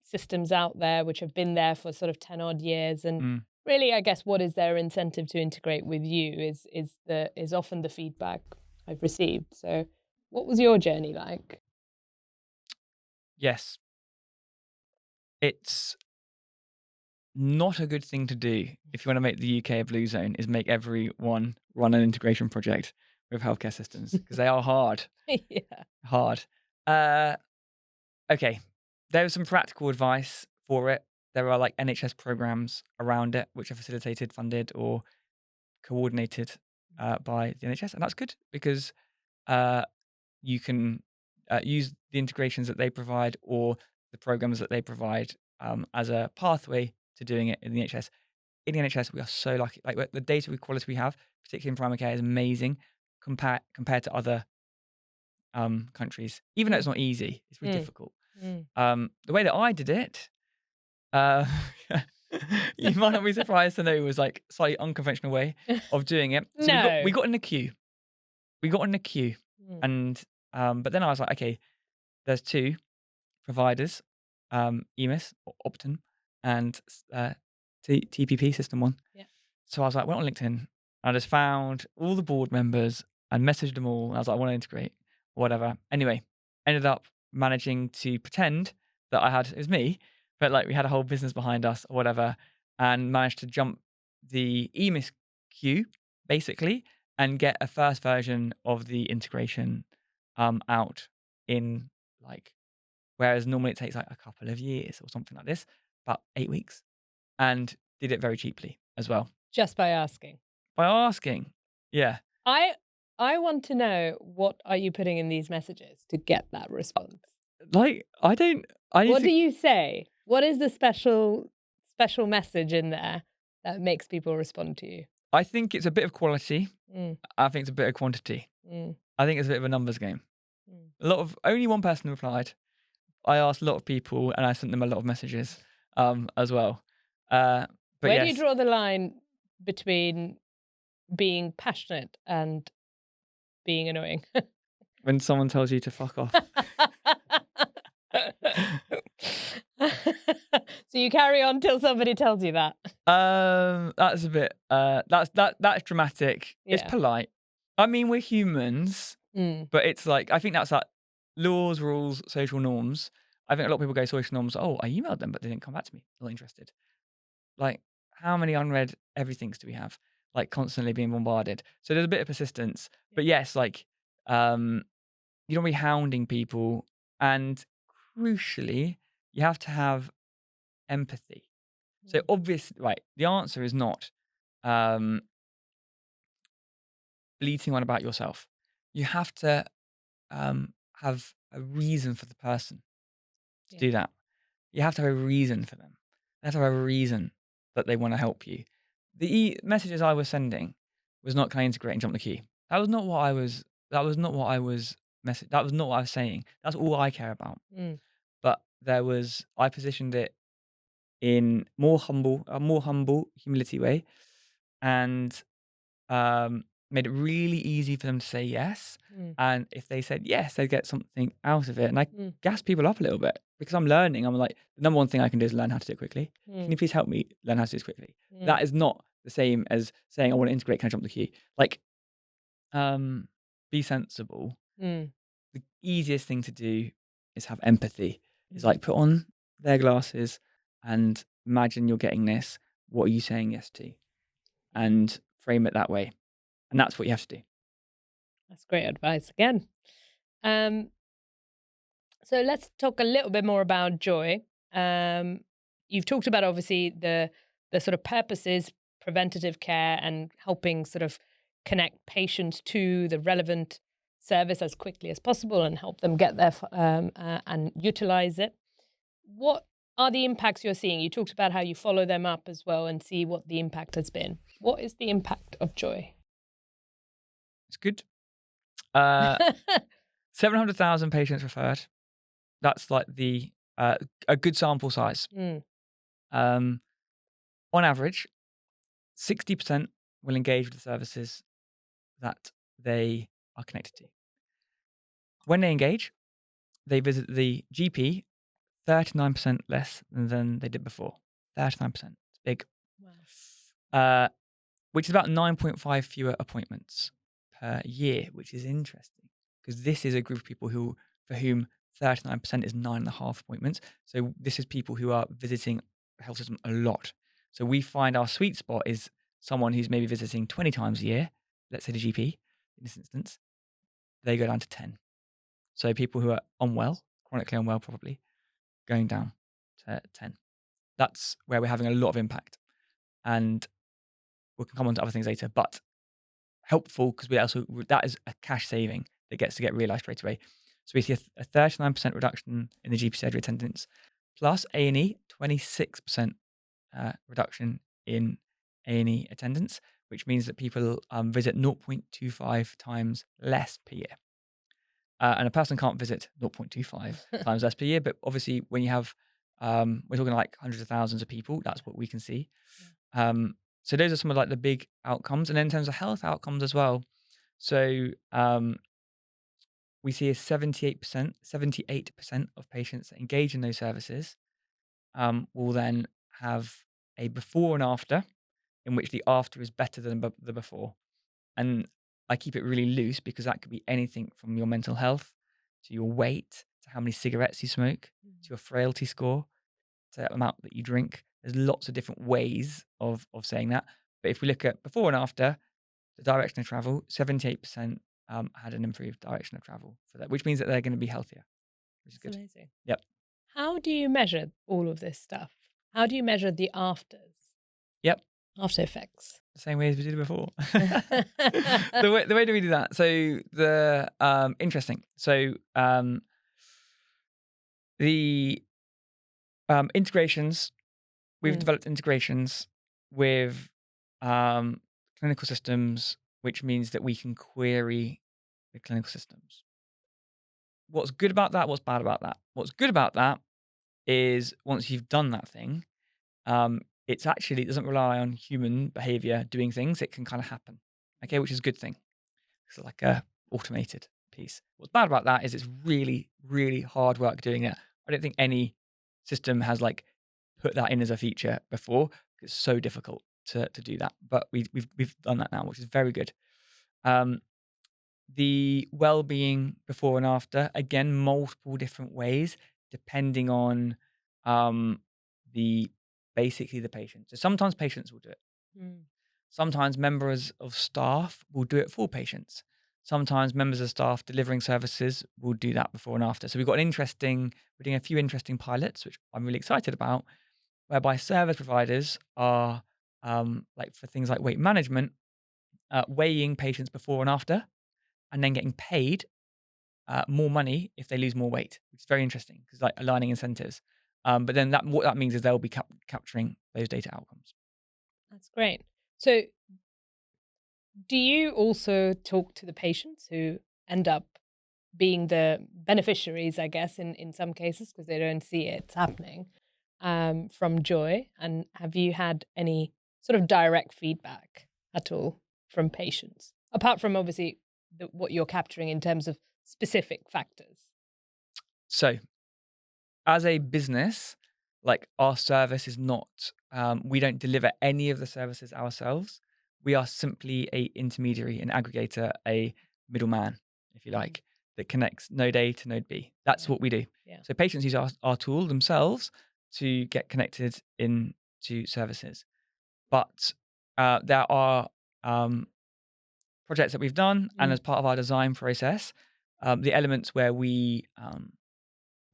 systems out there which have been there for sort of 10 odd years. And really, I guess what is their incentive to integrate with you is often the feedback I've received. So what was your journey like?
Yes. It's not a good thing to do if you want to make the UK a blue zone, is make everyone run an integration project with healthcare systems, because they are hard.
Yeah.
Hard. Okay. There was some practical advice for it. There are like NHS programs around it, which are facilitated, funded, or coordinated by the NHS. And that's good because you can use the integrations that they provide or the programs that they provide as a pathway to doing it in the NHS. In the NHS, we are so lucky. Like the data quality we have, particularly in primary care, is amazing compared to other countries. Even though it's not easy, it's really difficult. The way that I did it, you might not be surprised to know, it was like slightly unconventional way of doing it. So
No.
we got in the queue. And but then I was like, okay, there's two providers, EMIS or Optum and TPP System 1.
Yeah.
So I was like, went on LinkedIn and I just found all the board members and messaged them all. And I was like, I want to integrate or whatever. Anyway, ended up managing to pretend that it was me, but like we had a whole business behind us or whatever, and managed to jump the EMIS queue basically and get a first version of the integration out in like, whereas normally it takes like a couple of years or something like this, about 8 weeks, and did it very cheaply as well.
Just by asking.
Yeah.
I want to know, what are you putting in these messages to get that response?
Like, what
do you say? What is the special message in there that makes people respond to you?
I think it's a bit of quality. I think it's a bit of quantity. I think it's a bit of a numbers game. Only one person replied. I asked a lot of people and I sent them a lot of messages as well. But
where do you draw the line between being passionate and being annoying?
When someone tells you to fuck off.
So you carry on till somebody tells you that.
That's a bit that's dramatic.
Yeah.
It's polite. I mean, we're humans, but it's like, I think that's like laws, rules, social norms. I think a lot of people go social norms. Oh, I emailed them, but they didn't come back to me. Not interested. Like, how many unread everythings do we have? Like, constantly being bombarded. So there's a bit of persistence. But yes, like, you don't be hounding people, and crucially, you have to have empathy. So obviously, right, the answer is not bleating on about yourself. You have to have a reason for the person to do that. You have to have a reason for them. They have to have a reason that they want to help you. The messages I was sending was not, can I integrate and jump the queue? That was not what I was saying. That's all I care about. But I positioned it in a more humble humility way. and made it really easy for them to say yes.
Mm.
And if they said yes, they'd get something out of it. And I
Mm.
gas people up a little bit because I'm learning. I'm like, the number one thing I can do is learn how to do it quickly. Can you
Mm.
please help me learn how to do this quickly?
Mm.
That is not the same as saying, I want to integrate. Can I jump the queue? Like, be sensible.
Mm.
The easiest thing to do is have empathy. Is
Mm.
like put on their glasses and imagine you're getting this. What are you saying yes to? And frame it that way. And that's what you have to do.
That's great advice again. Um, so let's talk a little bit more about joy. You've talked about obviously the sort of purposes, preventative care, and helping sort of connect patients to the relevant service as quickly as possible and help them get there and utilize it. What are the impacts you're seeing? You talked about how you follow them up as well and see what the impact has been. What is the impact of joy?
It's good. 700,000 patients referred. That's like the a good sample size.
Mm.
On average, 60% will engage with the services that they are connected to. When they engage, they visit the GP 39% less than they did before. 39%. It's big.
Wow.
Which is about 9.5 fewer appointments per year, which is interesting because this is a group of people for whom 39% is 9.5 appointments. So this is people who are visiting the health system a lot. So we find our sweet spot is someone who's maybe visiting 20 times a year, let's say the GP in this instance, they go down to 10. So people who are unwell, chronically unwell probably, going down to 10. That's where we're having a lot of impact. And we can come on to other things later, but helpful because that is a cash saving that gets to get realised straight away. So we see a 39% reduction in the GP surgery attendance, plus A&E, 26% reduction in A&E attendance, which means that people visit 0.25 times less per year. And a person can't visit 0.25 times less per year, but obviously when you have, we're talking like hundreds of thousands of people, that's what we can see. So those are some of like the big outcomes. And then in terms of health outcomes as well. So we see a 78% of patients that engage in those services will then have a before and after in which the after is better than the before. And I keep it really loose because that could be anything from your mental health to your weight, to how many cigarettes you smoke, to your frailty score, to the amount that you drink. There's lots of different ways of saying that. But if we look at before and after, the direction of travel, 78% had an improved direction of travel for that, which means that they're going to be healthier, which is
That's
good.
amazing.
Yep.
How do you measure all of this stuff? How do you measure the afters?
Yep.
After effects.
The same way as we did before. The way that we do that. So the interesting. So the integrations, we've developed integrations with clinical systems, which means that we can query the clinical systems. What's good about that? What's bad about that? What's good about that is once you've done that thing, it doesn't rely on human behavior doing things. It can kind of happen, okay, which is a good thing. It's like a automated piece. What's bad about that is it's really, really hard work doing it. I don't think any system has like put that in as a feature before. It's so difficult to do that, but we've done that now, which is very good. The well-being before and after, again, multiple different ways depending on basically the patient. So sometimes patients will do it. Sometimes members of staff will do it for patients. Sometimes members of staff delivering services will do that before and after. So we're doing a few interesting pilots, which I'm really excited about, whereby service providers are like for things like weight management, weighing patients before and after, and then getting paid more money if they lose more weight, which is very interesting because like aligning incentives. But then what that means is they'll be capturing those data outcomes.
That's great. So do you also talk to the patients who end up being the beneficiaries, I guess, in some cases, because they don't see it happening from Joy? And have you had any sort of direct feedback at all from patients, apart from obviously what you're capturing in terms of specific factors?
So, as a business, like our service is not, we don't deliver any of the services ourselves. We are simply a intermediary, an aggregator, a middleman, if you like, that connects node A to node B. That's
Yeah.
what we do.
Yeah.
So patients use our tool themselves to get connected into services. But there are projects that we've done, and as part of our design process, the elements where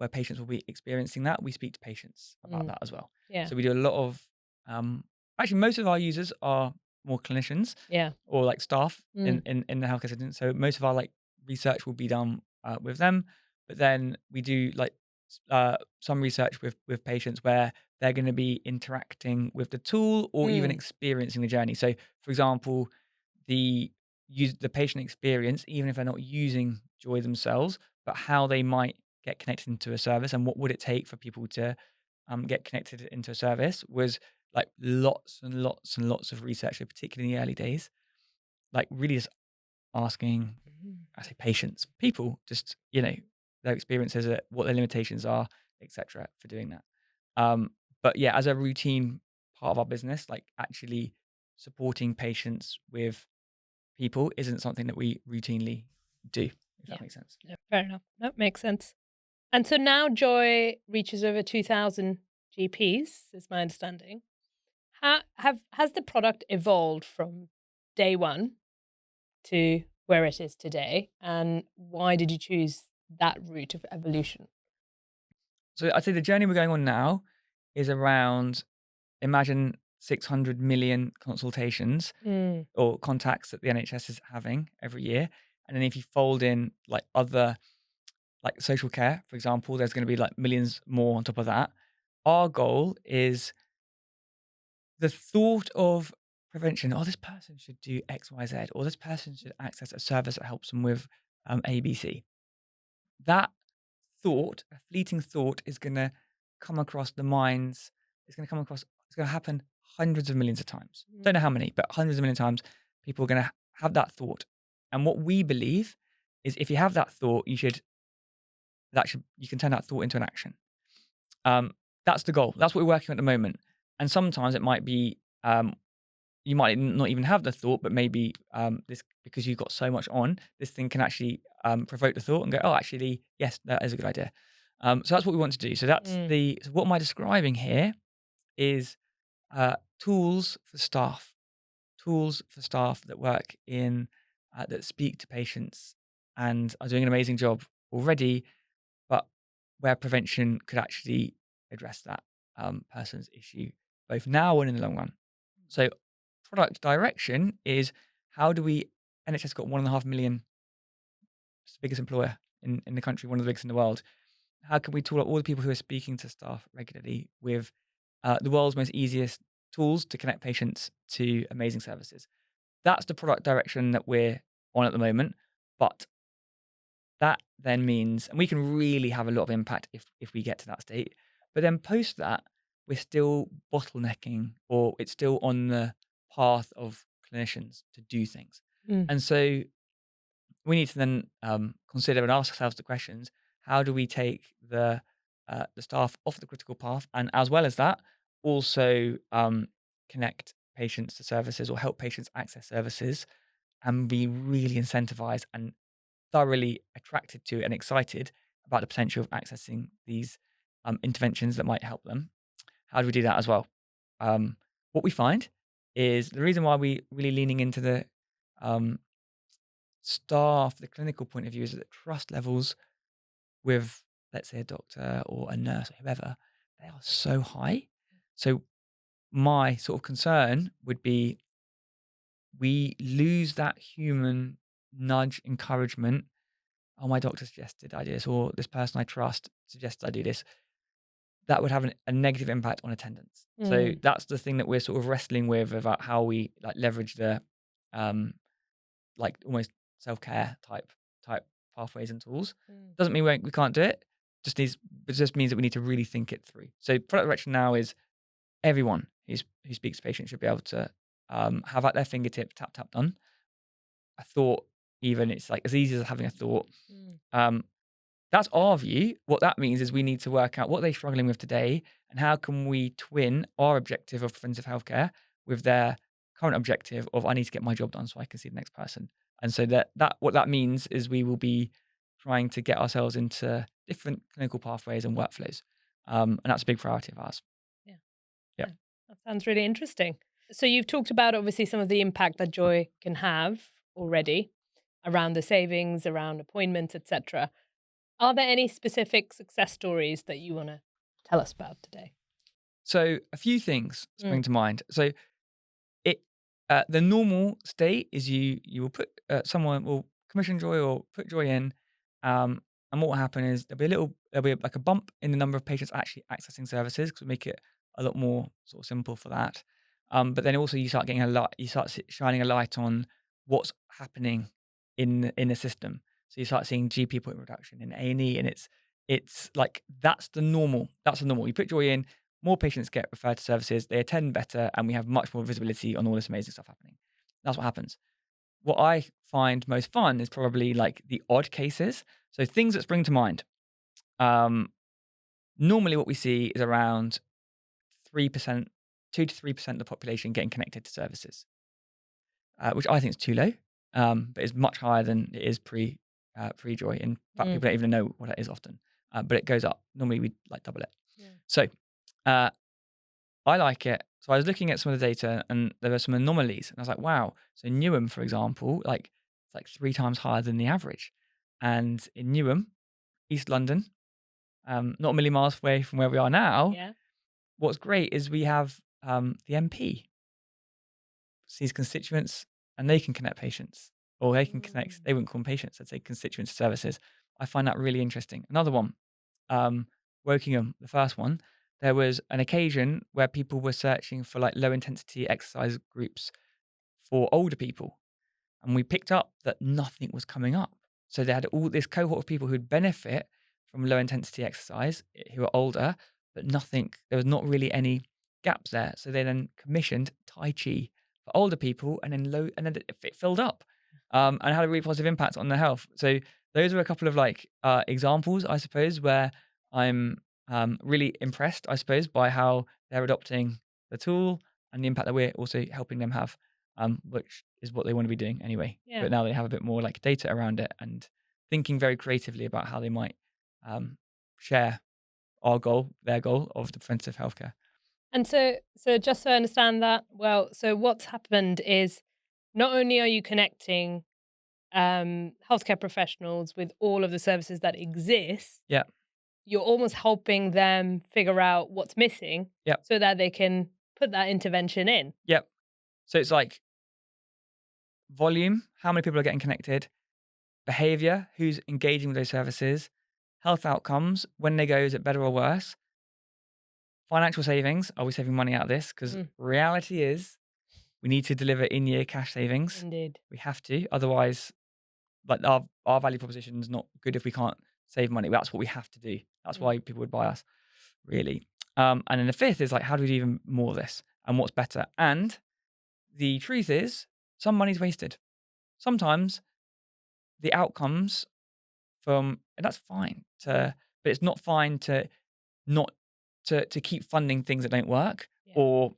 patients will be experiencing that, we speak to patients about that as well.
Yeah.
So we do a lot of, actually, most of our users are more clinicians
Yeah.
or like staff in the healthcare setting. So most of our like research will be done with them, but then we do like some research with patients where they're going to be interacting with the tool or even experiencing the journey. So, for example, the patient experience, even if they're not using Joy themselves, but how they might get connected into a service and what would it take for people to get connected into a service was like lots and lots and lots of research, so particularly in the early days, like really just asking, I say patients, people, just, their experiences, what their limitations are, etc. for doing that. But yeah, as a routine part of our business, like actually supporting patients with people isn't something that we routinely do, if that makes sense.
Yeah, fair enough. That makes sense. And so now Joy reaches over 2,000 GPs, is my understanding. Has the product evolved from day one to where it is today? And why did you choose that route of evolution?
So I'd say the journey we're going on now is around, imagine 600 million consultations or contacts that the NHS is having every year. And then if you fold in like other, like social care, for example, there's going to be like millions more on top of that. Our goal is the thought of prevention. Oh, this person should do X, Y, Z, or this person should access a service that helps them with ABC. That thought, a fleeting thought, is going to come across the minds. It's going to come across. It's going to happen hundreds of millions of times. Don't know how many, but hundreds of million times. People are going to have that thought, and what we believe is, if you have that thought, you can turn that thought into an action. That's the goal. That's what we're working on at the moment. And sometimes it might be, you might not even have the thought, but maybe this, because you've got so much on, this thing can actually provoke the thought and go, oh, actually, yes, that is a good idea. So that's what we want to do. So so what am I describing here is tools for staff that work that speak to patients and are doing an amazing job already, but where prevention could actually address that person's issue both now and in the long run. So product direction is, how do we, NHS got 1.5 million, it's the biggest employer in the country, one of the biggest in the world. How can we tool up all the people who are speaking to staff regularly with the world's most easiest tools to connect patients to amazing services? That's the product direction that we're on at the moment. But that then means, and we can really have a lot of impact if we get to that state. But then post that, we're still bottlenecking, or it's still on the path of clinicians to do things. And so we need to then consider and ask ourselves the questions: how do we take the staff off the critical path, and as well as that, also connect patients to services or help patients access services, and be really incentivized and thoroughly attracted to and excited about the potential of accessing these interventions that might help them? How do we do that as well? What we find is, the reason why we really leaning into the staff, the clinical point of view, is that trust levels with, let's say, a doctor or a nurse or whoever, they are so high. So my sort of concern would be, we lose that human nudge, encouragement. Oh, my doctor suggested I do this, or this person I trust suggested I do this. That would have a negative impact on attendance. So that's the thing that we're sort of wrestling with, about how we like leverage the like almost self-care type pathways and tools. Doesn't mean we can't do it. It just means that we need to really think it through. So product direction now is, everyone who speaks to patients should be able to have at their fingertip, tap, tap, done. A thought, even it's like as easy as having a thought. Um, that's our view. What that means is we need to work out what they're struggling with today and how can we twin our objective of preventive healthcare with their current objective of I need to get my job done so I can see the next person. And so that what that means is we will be trying to get ourselves into different clinical pathways and workflows. And that's a big priority of ours.
Yeah.
Yeah.
That sounds really interesting. So you've talked about obviously some of the impact that joy can have already around the savings, around appointments, etc. Are there any specific success stories that you want to tell us about today?
So a few things spring
Mm.
to mind. So it the normal state is you will put someone will commission joy or put joy in, and what will happen is there'll be like a bump in the number of patients actually accessing services because we make it a lot more sort of simple for that. But then also you start getting you start shining a light on what's happening in the system. So you start seeing GP appointment reduction in A&E, and it's like that's the normal. That's the normal. You put joy in, more patients get referred to services, they attend better, and we have much more visibility on all this amazing stuff happening. That's what happens. What I find most fun is probably like the odd cases. So things that spring to mind. Um, Normally, what we see is around 3%, 2 to 3% of the population getting connected to services, which I think is too low, but it's much higher than it is pre joy. In fact,
Mm.
people don't even know what it is often, but it goes up. Normally, we like double it.
Yeah.
So uh, I like it. So I was looking at some of the data and there were some anomalies. And I was like, wow. So Newham, for example, it's like 3 times higher than the average. And in Newham, East London, not a million miles away from where we are now,
Yeah.
what's great is we have the MP sees constituents and they can connect patients. Or they can connect, they wouldn't call them patients, I'd say constituents services. I find that really interesting. Another one, Wokingham, the first one, there was an occasion where people were searching for like low intensity exercise groups for older people. And we picked up that nothing was coming up. So they had all this cohort of people who'd benefit from low intensity exercise who are older, but nothing, there was not really any gaps there. So they then commissioned Tai Chi for older people and then it filled up and had a really positive impact on their health. So those are a couple of like examples, I suppose, where I'm really impressed, I suppose, by how they're adopting the tool and the impact that we're also helping them have, which is what they want to be doing anyway.
Yeah.
But now they have a bit more like data around it and thinking very creatively about how they might share our goal, their goal of the preventive healthcare.
And so just so I understand that well, so what's happened is not only are you connecting healthcare professionals with all of the services that exist,
Yeah.
you're almost helping them figure out what's missing
Yep.
so that they can put that intervention in.
Yep. So it's like volume, how many people are getting connected, behavior, who's engaging with those services, health outcomes, when they go, is it better or worse? Financial savings, are we saving money out of this? Because reality is we need to deliver in-year cash savings.
Indeed.
We have to. Otherwise, like our value proposition is not good if we can't save money. That's what we have to do. That's why people would buy us, really. And then the fifth is like, how do we do even more of this? And what's better? And the truth is, some money's wasted. Sometimes the outcomes and that's fine but it's not fine to not to keep funding things that don't work or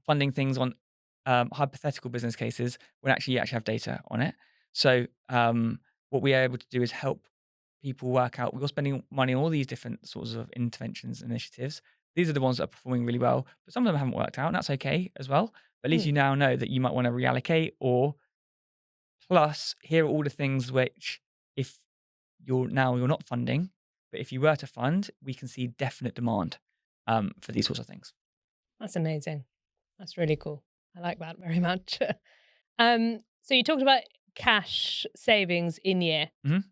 funding things on hypothetical business cases when actually you actually have data on it. So what we are able to do is help people work out. We're spending money on all these different sorts of interventions and initiatives. These are the ones that are performing really well, but some of them haven't worked out, and that's okay as well. But at least you now know that you might want to reallocate, or plus here are all the things which if you're not funding, but if you were to fund, we can see definite demand for these sorts of things.
That's amazing. That's really cool. I like that very much. So you talked about cash savings in year.
Mhm.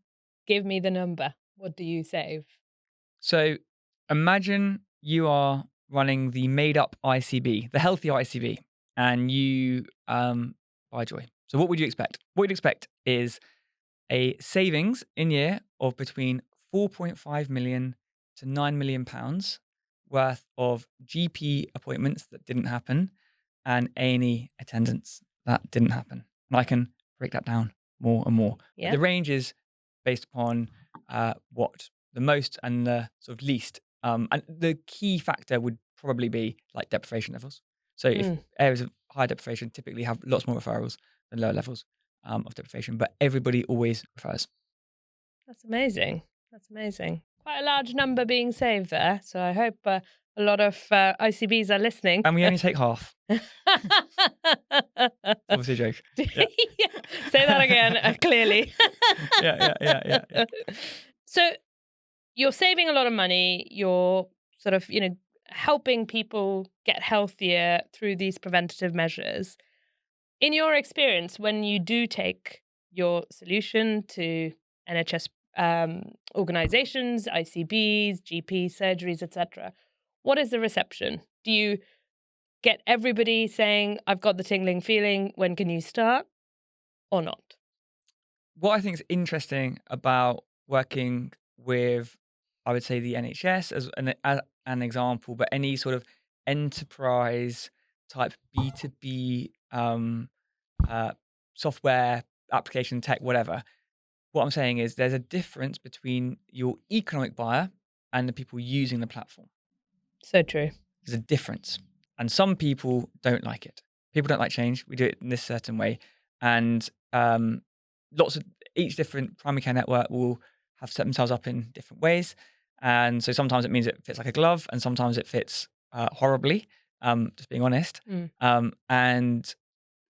Give me the number. What do you save?
So imagine you are running the made up ICB, the healthy ICB, and you buy joy. So what would you expect? What you'd expect is a savings in year of between 4.5 million to 9 million pounds worth of GP appointments that didn't happen and A&E attendance. That didn't happen. And I can break that down more and more. But
Yeah.
the range is based upon what the most and the sort of least. And the key factor would probably be like deprivation levels. So if areas of high deprivation typically have lots more referrals than lower levels of deprivation, but everybody always refers.
That's amazing. That's amazing. Quite a large number being saved there. So I hope a lot of ICBs are listening.
And we only take half. Obviously a joke. Yeah.
Say that again, clearly.
Yeah.
So you're saving a lot of money. You're sort of, helping people get healthier through these preventative measures. In your experience, when you do take your solution to NHS organizations, ICBs, GP surgeries, etc., what is the reception? Do you get everybody saying, I've got the tingling feeling, when can you start, or not?
What I think is interesting about working with, I would say, the NHS as an example, but any sort of enterprise type B2B software, application, tech, whatever. What I'm saying is there's a difference between your economic buyer and the people using the platform.
So true.
There's a difference. And some people don't like it. People don't like change. We do it in this certain way. And each different primary care network will have set themselves up in different ways. And so sometimes it means it fits like a glove, and sometimes it fits horribly, just being honest. And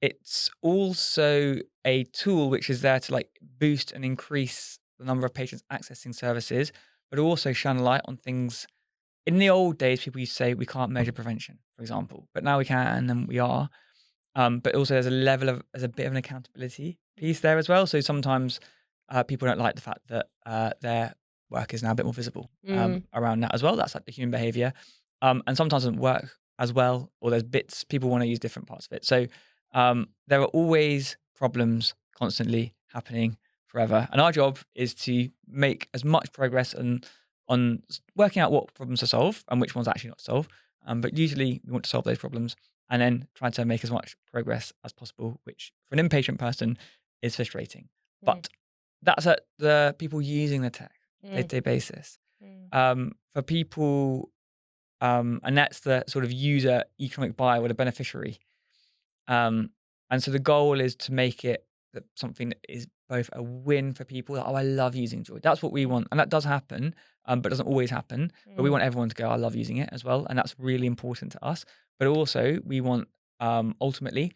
it's also a tool which is there to like boost and increase the number of patients accessing services, but also shine a light on things. In the old days, people used to say we can't measure prevention, for example, but now we can, and we are. But also there's a bit of an accountability piece there as well. So sometimes people don't like the fact that their work is now a bit more visible around that as well. That's like the human behaviour. And sometimes it doesn't work as well, or there's bits, people want to use different parts of it. So there are always problems constantly happening forever. And our job is to make as much progress on working out what problems to solve and which ones actually not to solve. But usually we want to solve those problems and then trying to make as much progress as possible, which for an impatient person is frustrating. But that's at the people using the tech day-to-day basis. For people, and that's the sort of user economic buyer or the beneficiary. And so the goal is to make it something that is both a win for people. Like, I love using Joy. That's what we want. And that does happen, but doesn't always happen. But we want everyone to go, I love using it as well. And that's really important to us. But also we want ultimately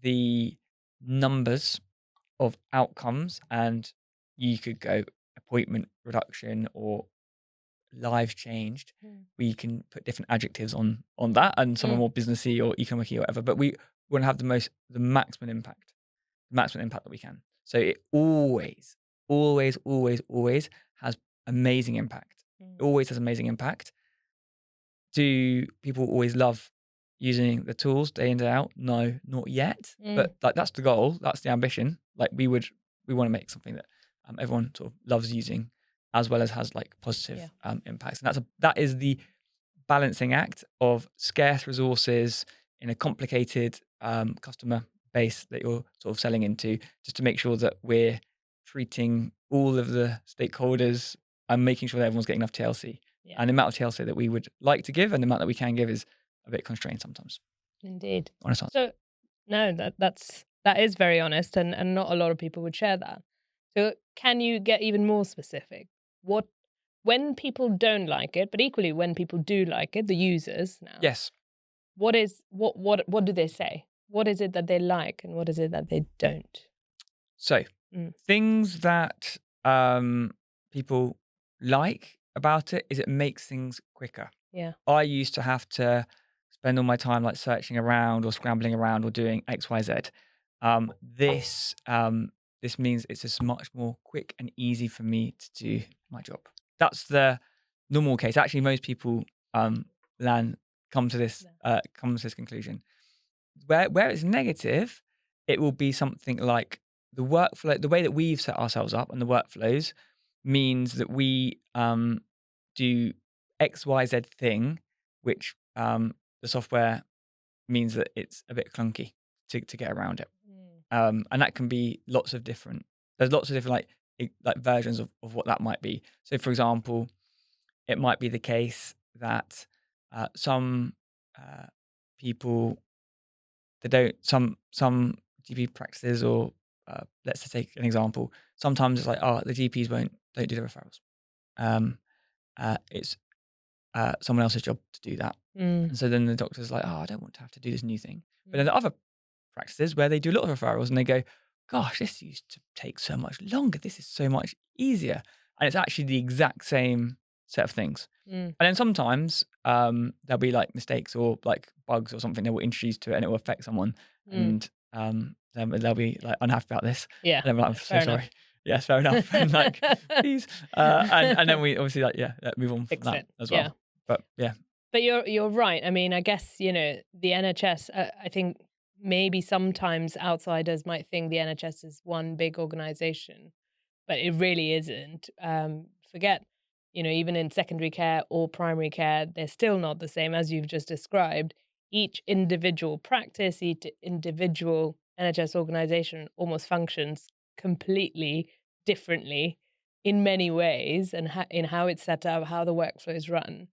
the numbers of outcomes, and you could go appointment reduction or lives changed. We can put different adjectives on that, and some are more businessy or economic-y or whatever, but we want to have the maximum impact that we can. So it always has amazing impact. It always has amazing impact. Do people always love using the tools day in, day out? No, not yet. But like that's the goal, that's the ambition. Like we want to make something that everyone sort of loves using, as well as has like positive impacts. And that is the balancing act of scarce resources in a complicated customer base that you're sort of selling into, just to make sure that we're treating all of the stakeholders and making sure that everyone's getting enough TLC. And the amount of TLC that we would like to give and the amount that we can give is a bit constrained sometimes.
Indeed.
Honest answer.
So no, that is very honest, and not a lot of people would share that. So can you get even more specific? When people don't like it, but equally when people do like it, the users now.
Yes.
What do they say? What is it that they like and what is it that they don't?
So things that people like about it is it makes things quicker.
Yeah.
I used to have to spend all my time like searching around or scrambling around or doing X, Y, Z. This means it's just much more quick and easy for me to do my job. That's the normal case. Actually, most people come to this conclusion. Where it's negative, it will be something like the workflow, the way that we've set ourselves up and the workflows means that we do X, Y, Z thing, which the software means that it's a bit clunky to get around it.
Mm.
And that can be there's lots of different like versions of what that might be. So for example, it might be the case that some people they don't some GP practices or let's just take an example. Sometimes it's like, oh, the GPs don't do the referrals. It's someone else's job to do that.
Mm.
And so then the doctor's like, oh, I don't want to have to do this new thing. But then
Mm.
the other practices where they do a lot of referrals and they go, gosh, this used to take so much longer. This is so much easier. And it's actually the exact same set of things.
Mm.
And then sometimes there'll be like mistakes or like bugs or something that will introduce to it and it will affect someone.
Mm.
And then they'll be like unhappy about this.
Yeah.
And then we're like, I'm so
Fair
sorry.
enough.
Yes, fair enough. And like, please. And then we obviously move on from
Fix
that
it.
as well.
Yeah.
But yeah.
But you're right. I mean, I guess, the NHS, I think maybe sometimes outsiders might think the NHS is one big organization, but it really isn't. Forget, even in secondary care or primary care, they're still not the same as you've just described. Each individual practice, each individual NHS organization almost functions completely differently in many ways, and in how it's set up, how the workflow is run,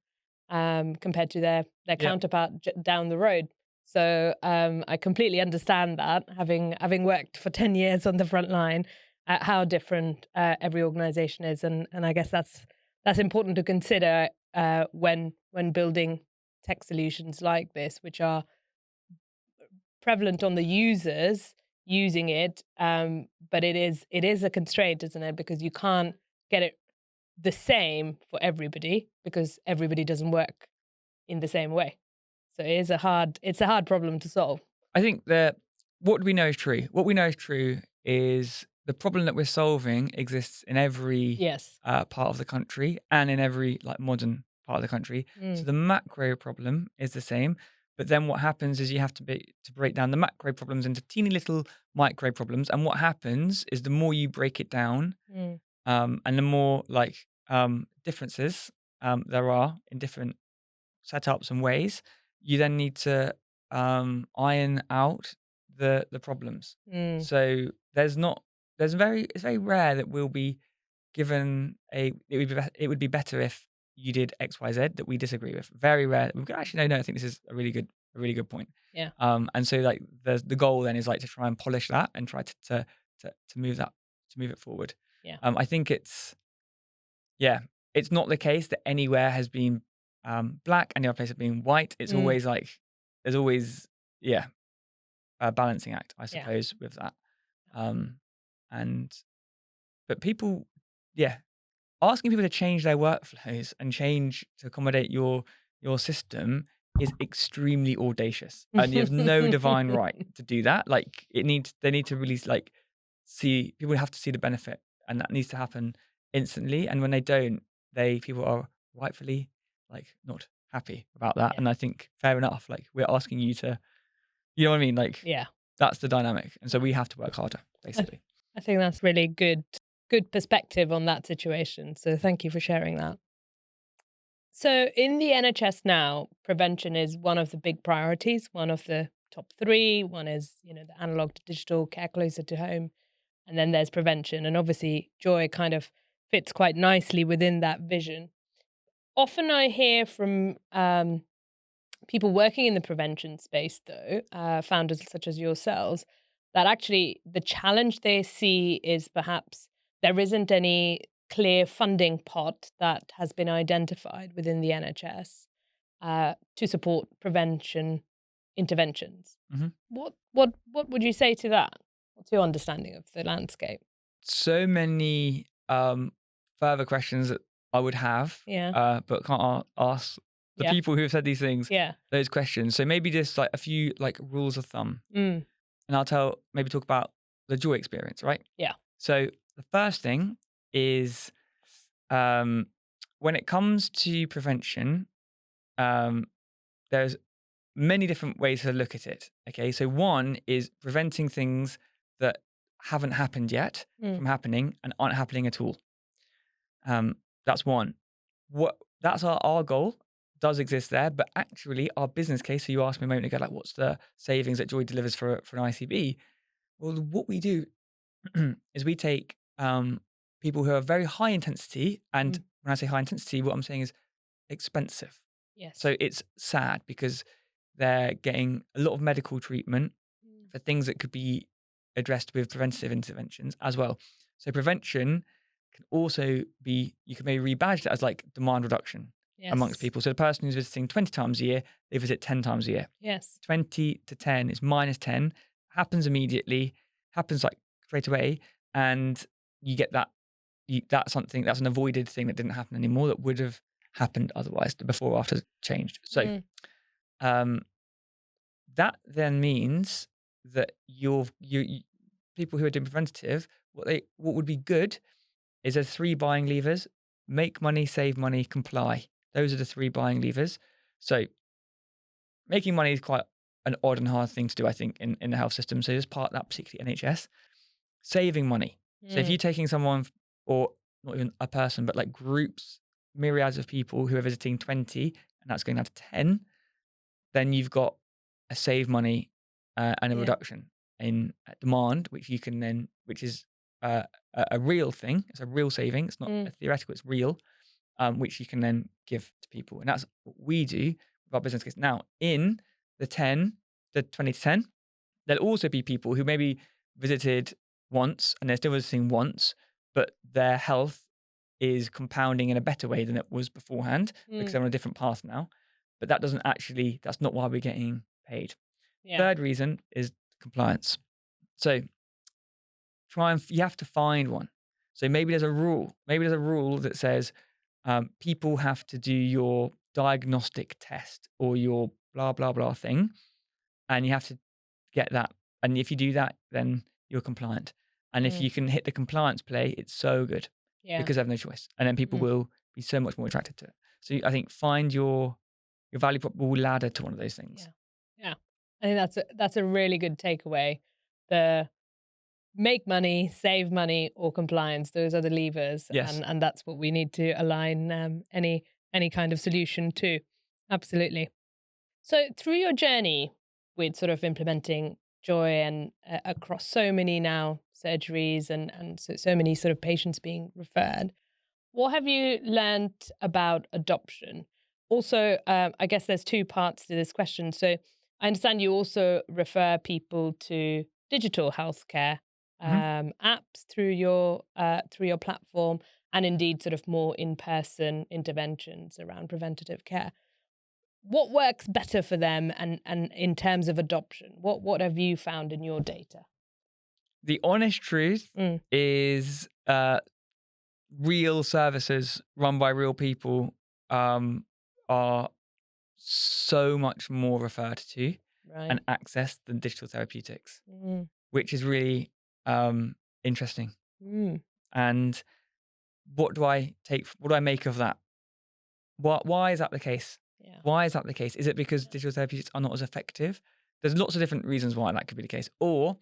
compared to their
Yeah.
counterpart down the road. So I completely understand that, having worked for 10 years on the front line, how different every organization is, and I guess that's important to consider when building tech solutions like this, which are prevalent on the users using it, but it is a constraint, isn't it? Because you can't get it the same for everybody, because everybody doesn't work in the same way. So it's a hard problem to solve.
I think that what we know is true. What we know is true is the problem that we're solving exists in every
Yes.
part of the country and in every like modern part of the country. So
Mm.
the macro problem is the same, but then what happens is you have to break down the macro problems into teeny little micro problems. And what happens is the more you break it down,
Mm.
and the more differences there are in different setups and ways, you then need to iron out the problems.
Mm.
So it's very rare that we'll be given it would be better if you did XYZ that we disagree with. Very rare. We go, actually no, I think this is a really good point.
Yeah.
And so like the goal then is like to try and polish that and try to move it forward.
Yeah.
I think it's not the case that anywhere has been black and the other place has been white. It's always like there's always a balancing act, I suppose, with that. But people, asking people to change their workflows and change to accommodate your system is extremely audacious, and you have no divine right to do that. Like they need to really see, people have to see the benefit, and that needs to happen instantly. And when they don't, people are rightfully not happy about that.
Yeah.
And I think fair enough. Like we're asking you to, you know what I mean? Like that's the dynamic, and so we have to work harder, basically.
I think that's really good perspective on that situation. So thank you for sharing that. So in the NHS now, prevention is one of the big priorities, one of the top 3. One is, the analog to digital, care closer to home. And then there's prevention. And obviously Joy kind of fits quite nicely within that vision. Often I hear from people working in the prevention space, though, founders such as yourselves, that actually the challenge they see is perhaps there isn't any clear funding pot that has been identified within the NHS to support prevention interventions.
Mm-hmm.
What would you say to that? What's your understanding of the landscape?
So many further questions that I would have, but can't ask the people who have said these things those questions. So maybe just like a few rules of thumb, and I'll talk about the Joy experience, right?
Yeah.
So the first thing is when it comes to prevention, there's many different ways to look at it. Okay, so one is preventing things that haven't happened yet from happening and aren't happening at all. That's one. That's our goal. does exist there, but actually our business case, so you asked me a moment ago, like what's the savings that Joy delivers for an ICB? Well, what we do is we take people who are very high intensity, and when I say high intensity, what I'm saying is expensive.
Yes.
So it's sad because they're getting a lot of medical treatment for things that could be addressed with preventative interventions as well. So prevention can also be, you can maybe rebadge it as like demand reduction amongst people. So the person who's visiting 20 times a year, they visit 10 times a year.
Yes.
20 to 10 is minus 10, happens immediately, happens like straight away. And you get that, that's an avoided thing that didn't happen anymore that would have happened otherwise. The before or after changed. So that then means that you people who are doing preventative, what would be good is there's 3 buying levers: make money, save money, comply. Those are the 3 buying levers. So making money is quite an odd and hard thing to do, I think, in the health system. So just part that, particularly NHS. Saving money. So if you're taking someone, or not even a person, but like groups, myriads of people who are visiting 20, and that's going down to 10, then you've got a save money and a reduction in demand, which you can then, which is a real thing. It's a real saving. It's not a theoretical, it's real, which you can then give to people. And that's what we do with our business case. Now, in the 20 to 10, there'll also be people who maybe visited once and they're still visiting once, but their health is compounding in a better way than it was beforehand because they're on a different path now. But that doesn't actually, that's not why we're getting paid.
Yeah.
Third reason is compliance. So you have to find one. So maybe there's a rule. Maybe there's a rule that says people have to do your diagnostic test or your blah, blah, blah thing. And you have to get that. And if you do that, then you're compliant. And if you can hit the compliance play, it's so good because they have no choice. And then people will be so much more attracted to it. So I think find your value prop will ladder to one of those things.
Yeah. I think that's a really good takeaway. The make money, save money, or compliance. Those are the levers.
Yes.
And that's what we need to align any kind of solution to. Absolutely. So through your journey with sort of implementing Joy and across so many now surgeries and so many sort of patients being referred, what have you learned about adoption? Also, I guess there's 2 parts to this question. So I understand you also refer people to digital healthcare apps through your platform, and indeed sort of more in-person interventions around preventative care. What works better for them, and in terms of adoption? What have you found in your data?
The honest truth is real services run by real people are so much more referred to and accessed than digital therapeutics, which is really interesting. And what do I make of that? Why is that the case?
Yeah.
Why is that the case? Is it because digital therapeutics are not as effective? There's lots of different reasons why that could be the case. Or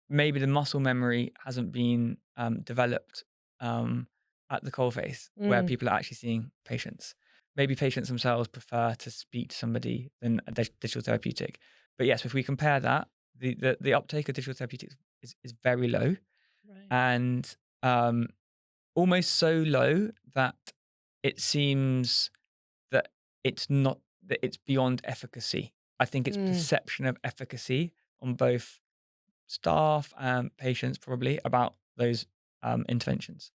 maybe the muscle memory hasn't been developed at the coalface where people are actually seeing patients. Maybe patients themselves prefer to speak to somebody than a digital therapeutic. But yes, if we compare that, the uptake of digital therapeutics is very low, and almost so low that it seems that it's beyond efficacy. I think it's perception of efficacy on both staff and patients probably about those interventions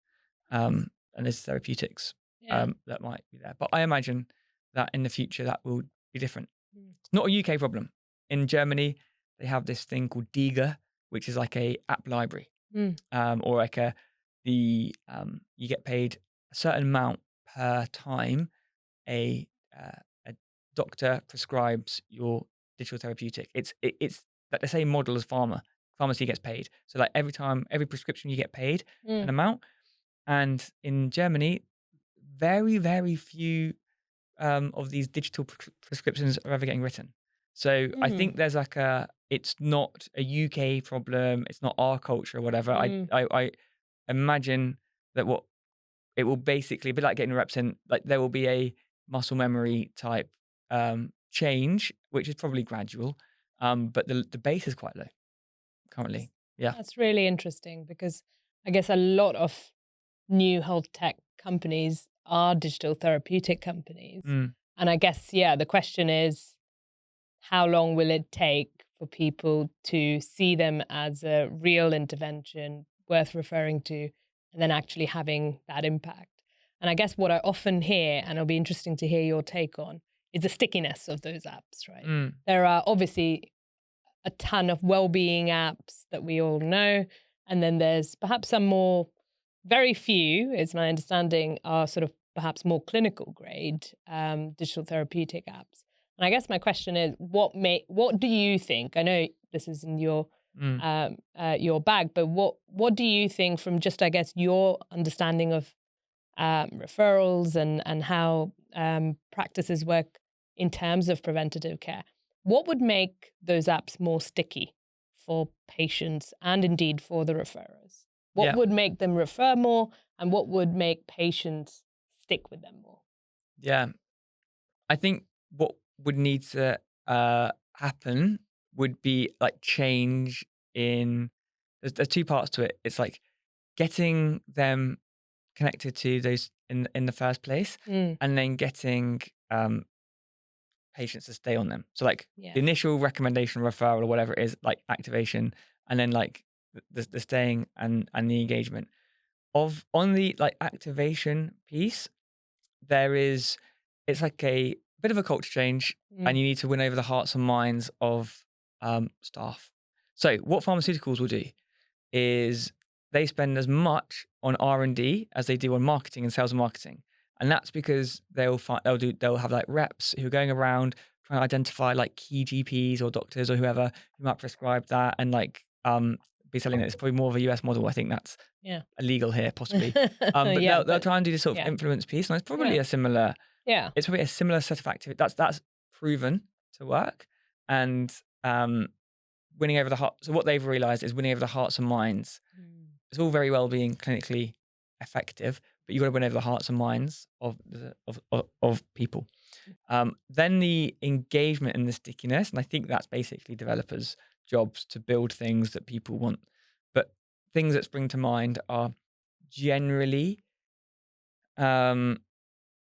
and those therapeutics that might be there. But I imagine that in the future that will be different. It's not a UK problem. In Germany, they have this thing called DIGA, which is like a app library, or like you get paid a certain amount per time a doctor prescribes your digital therapeutic. It's like the same model as pharmacy gets paid. So like every prescription you get paid an amount. And in Germany, very, very few of these digital prescriptions are ever getting written. So I think there's like it's not a UK problem. It's not our culture or whatever. I imagine that it will basically be like getting reps in, like there will be muscle memory type change, which is probably gradual. But the base is quite low currently. Yeah.
That's really interesting because I guess a lot of new health tech companies are digital therapeutic companies.
Mm.
And I guess, yeah, the question is, how long will it take for people to see them as a real intervention worth referring to and then actually having that impact? And I guess what I often hear, and it'll be interesting to hear your take on, is the stickiness of those apps, right?
Mm.
There are obviously a ton of wellbeing apps that we all know. And then there's perhaps some more, very few, is my understanding, are sort of perhaps more clinical grade digital therapeutic apps. And I guess my question is, what do you think? I know this is in your bag, but what do you think from just, I guess, your understanding of referrals and how practices work in terms of preventative care? What would make those apps more sticky for patients and indeed for the referrers? What
Yeah.
would make them refer more and what would make patients stick with them more?
Yeah. I think what would need to happen would be like change in. There's two parts to it. It's like getting them connected to those in the first place,
Mm,
and then getting patients to stay on them. So like
yeah.
the initial recommendation, referral, or whatever it is, like activation, and then like the staying and the engagement of on the like activation piece. It's like a bit of a culture change, and
Mm,
you need to win over the hearts and minds of staff. So what pharmaceuticals will do is they spend as much on R&D as they do on marketing and sales and marketing. And that's because they'll have like reps who are going around trying to identify like key GPs or doctors or whoever who might prescribe that and like be selling it. It's probably more of a US model. I think that's
yeah.
illegal here, possibly. But
Yeah,
they'll try and do this sort of
yeah.
influence piece, and
Yeah. Yeah.
it's probably a similar set of activity that's proven to work, and winning over the heart. So what they've realized is winning over the hearts and minds.
Mm.
It's all very well being clinically effective, but you've got to win over the hearts and minds of people. Then the engagement and the stickiness, and I think that's basically developers' jobs to build things that people want. But things that spring to mind are generally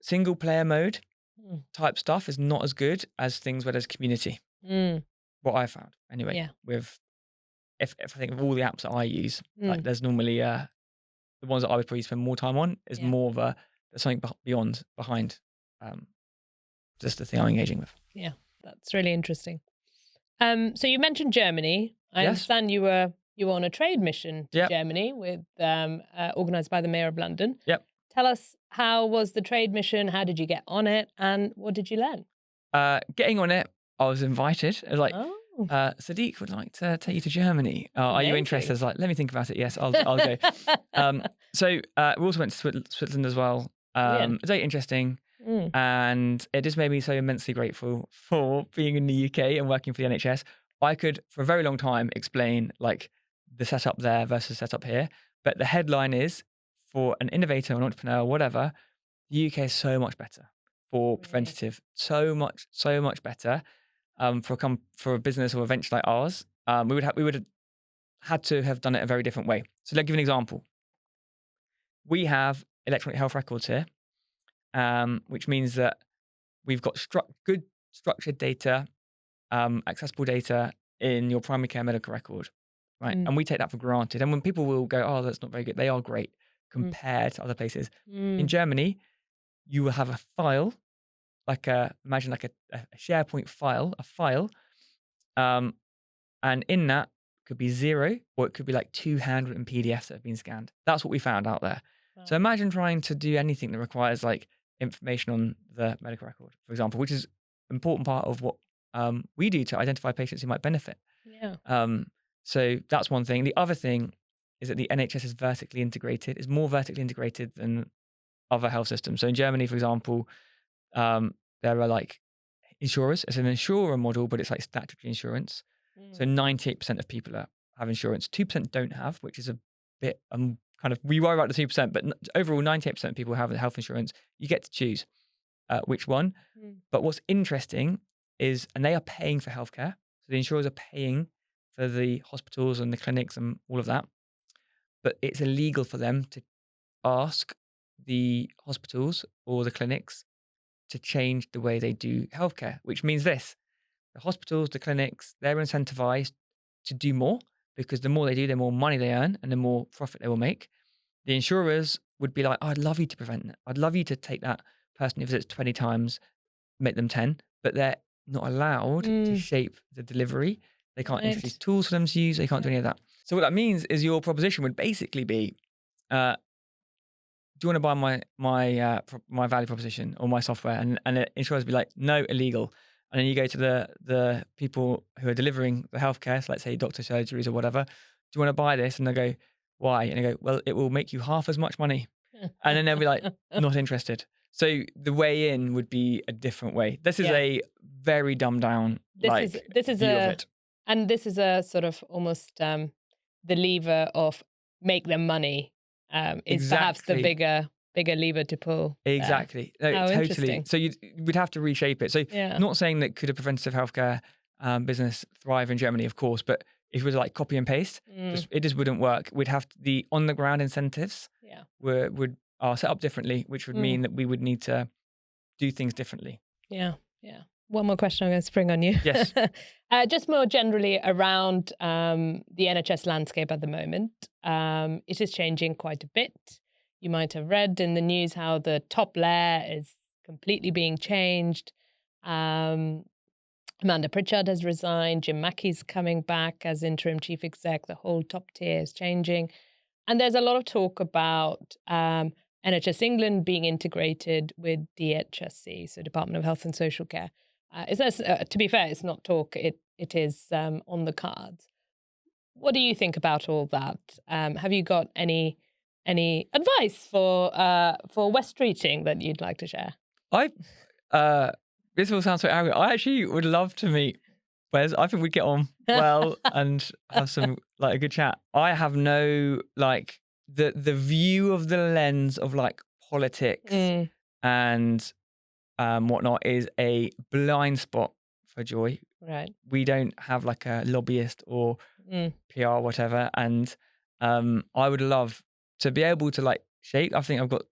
single player mode
Mm.
type stuff is not as good as things where there's community.
Mm.
What I found anyway,
Yeah.
with if I think of all the apps that I use, like
Mm.
there's normally the ones that I would probably spend more time on is
Yeah.
more of there's something behind um, just the thing I'm engaging with.
Yeah. That's really interesting. So you mentioned Germany. I
Yes.
understand you were on a trade mission to
Yep.
Germany with organised by the Mayor of London.
Yep.
Tell us, how was the trade mission? How did you get on it? And what did you learn?
Getting on it, I was invited. It was like,
Oh,
Sadiq would like to take you to Germany. Are you
amazing.
interested? I was like, let me think about it. Yes, I'll go. So we also went to Switzerland as well.
Brilliant.
It's very interesting.
Mm.
And it just made me so immensely grateful for being in the UK and working for the NHS. I could, for a very long time, explain like the setup there versus setup here. But the headline is, for an innovator, an entrepreneur, or whatever, the UK is so much better for preventative, so much better. For a business or a venture like ours, we would have had to have done it a very different way. So let's give an example. We have electronic health records here, which means that we've got good structured data, accessible data in your primary care medical record, right?
Mm.
And we take that for granted. And when people will go, "Oh, that's not very good," they are great compared to other places. In Germany, you will have a file, imagine like a SharePoint file, and in that could be 0 or it could be like 2 handwritten PDFs that have been scanned. That's what we found out there.
Wow.
So imagine trying to do anything that requires like information on the medical record, for example, which is an important part of what we do to identify patients who might benefit.
Yeah.
So that's one thing. The other thing is that the NHS is vertically integrated, is more vertically integrated than other health systems. So in Germany, for example, there are like insurers. It's an insurer model, but it's like statutory insurance. So 98% of people have insurance. 2% don't have, which is a bit kind of, we worry about the 2%, but overall 98% of people have health insurance. You get to choose. which one. But what's interesting is, and they are paying for healthcare. So the insurers are paying for the hospitals and the clinics and all of that. But it's illegal for them to ask the hospitals or the clinics to change the way they do healthcare, which means this: the hospitals, the clinics, they're incentivized to do more because the more they do, the more money they earn and the more profit they will make. The insurers would be like, oh, I'd love you to prevent that. I'd love you to take that person who visits 20 times, make them 10, but they're not allowed to shape the delivery. They can't introduce tools for them to use. They can't do any of that. So what that means is your proposition would basically be, do you want to buy my value proposition or my software? And the insurers would be like, no, illegal. And then you go to the people who are delivering the healthcare, so let's say doctor surgeries or whatever. Do you want to buy this? And they go, why? And they go, well, it will make you half as much money. And then they'll be like, not interested. So the way in would be a different way. This is a very dumbed down view of it.
And this is a sort of almost the lever of make them money is perhaps the bigger lever to pull.
Exactly. No, totally. So we'd have to reshape it. So not saying that could a preventative healthcare business thrive in Germany, of course, but if it was like copy and paste, it just wouldn't work. We'd have the on the ground incentives are set up differently, which would mean that we would need to do things differently.
Yeah. One more question I'm going to spring on you.
Yes.
Just more generally around the NHS landscape at the moment. It is changing quite a bit. You might have read in the news how the top layer is completely being changed. Amanda Pritchard has resigned. Jim Mackey's coming back as interim chief exec. The whole top tier is changing. And there's a lot of talk about NHS England being integrated with DHSC, so Department of Health and Social Care. To be fair, it's not talk. It is on the cards. What do you think about all that? Have you got any advice for West Streeting that you'd like to share?
This will sound so arrogant. I actually would love to meet Wes. I think we'd get on well and have some a good chat. I have no the view of the lens of politics and whatnot is a blind spot for Joy.
Right.
We don't have a lobbyist or PR or whatever, and I would love to be able to shape. I think I've got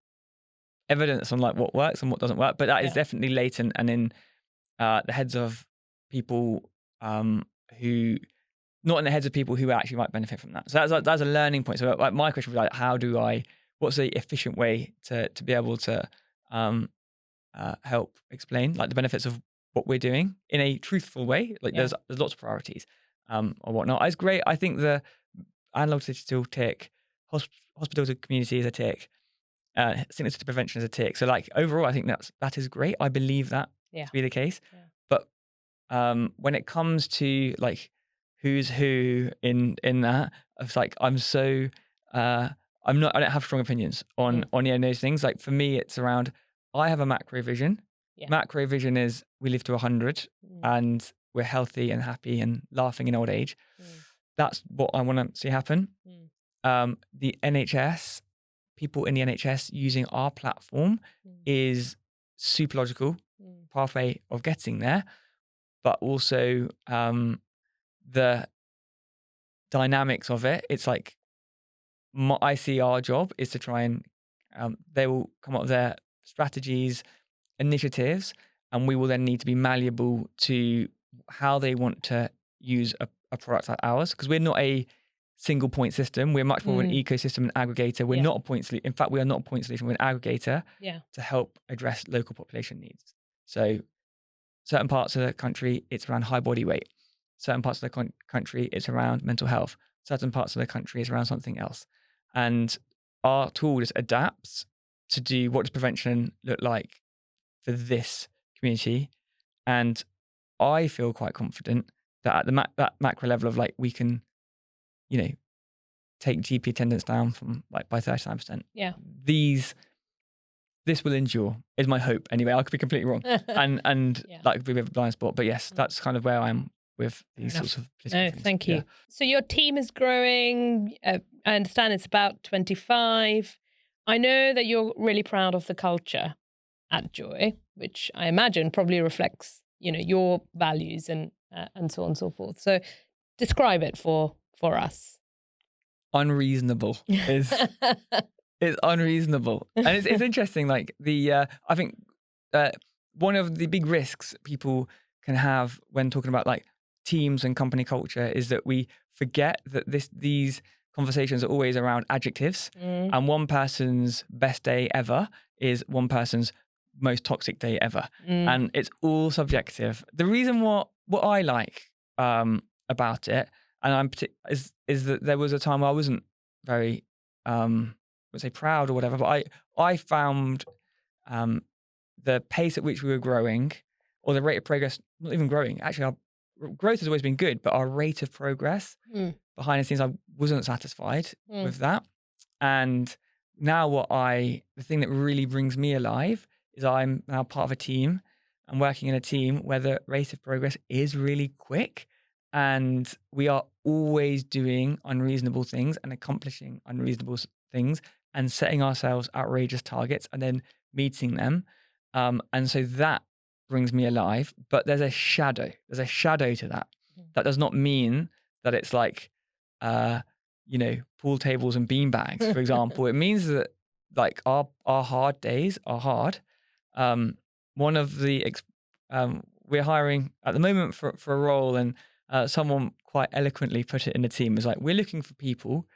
evidence on what works and what doesn't work, but that is definitely latent and in the heads of people who, not in the heads of people who actually might benefit from that. So that's a learning point. So my question would be what's the efficient way to be able to help explain the benefits of what we're doing in a truthful way. There's lots of priorities or whatnot. It's great. I think the analog to digital tick, hospital to community is a tick. Sickness to prevention is a tick. So overall, I think that is great. I believe that to be the case. Yeah. But when it comes to who's who in that, it's I'm so I don't have strong opinions on those things. For me, it's around I have a macro vision. Yeah. Macro vision is we live to 100 and we're healthy and happy and laughing in old age. That's what I want to see happen. The NHS, people in the NHS using our platform is super logical pathway of getting there, but also the dynamics of it. It's I see our job is to try and they will come up with their strategies, initiatives, and we will then need to be malleable to how they want to use a product like ours, because we're not a single point system. We're much more of an ecosystem and aggregator. We're not a point solution. In fact, we are not a point solution. We're an aggregator to help address local population needs. So certain parts of the country, it's around high body weight. Certain parts of the country, it's around mental health. Certain parts of the country is around something else. And our tool just adapts to do what does prevention look like for this community. And I feel quite confident that at that macro level of we can, take GP attendance down from by 39%.
Yeah.
This will endure is my hope. Anyway, I could be completely wrong. and that could be a bit of a blind spot. But yes, that's kind of where I am with these sorts of political things.
Thank you.
Yeah.
So your team is growing. I understand it's about 25. I know that you're really proud of the culture at Joy, which I imagine probably reflects, your values and so on and so forth. So describe it for us.
Unreasonable is it's unreasonable, and it's interesting. Like I think one of the big risks people can have when talking about like teams and company culture is that we forget that these conversations are always around adjectives, and one person's best day ever is one person's most toxic day ever, and it's all subjective. The reason what I like about it, and is that there was a time where I wasn't very let's say proud or whatever, but I found the pace at which we were growing, or the rate of progress, not even growing. Actually, our growth has always been good, but our rate of progress behind the scenes, I wasn't satisfied with that. And now the thing that really brings me alive is I'm now part of a team. I'm working in a team where the rate of progress is really quick, and we are always doing unreasonable things and accomplishing unreasonable things and setting ourselves outrageous targets and then meeting them. And so that brings me alive, but there's a shadow to that. That does not mean that it's like, pool tables and bean bags, for example. It means that like our hard days are hard. One of the, we're hiring at the moment for a role, and someone quite eloquently put it in the team is like, we're looking for people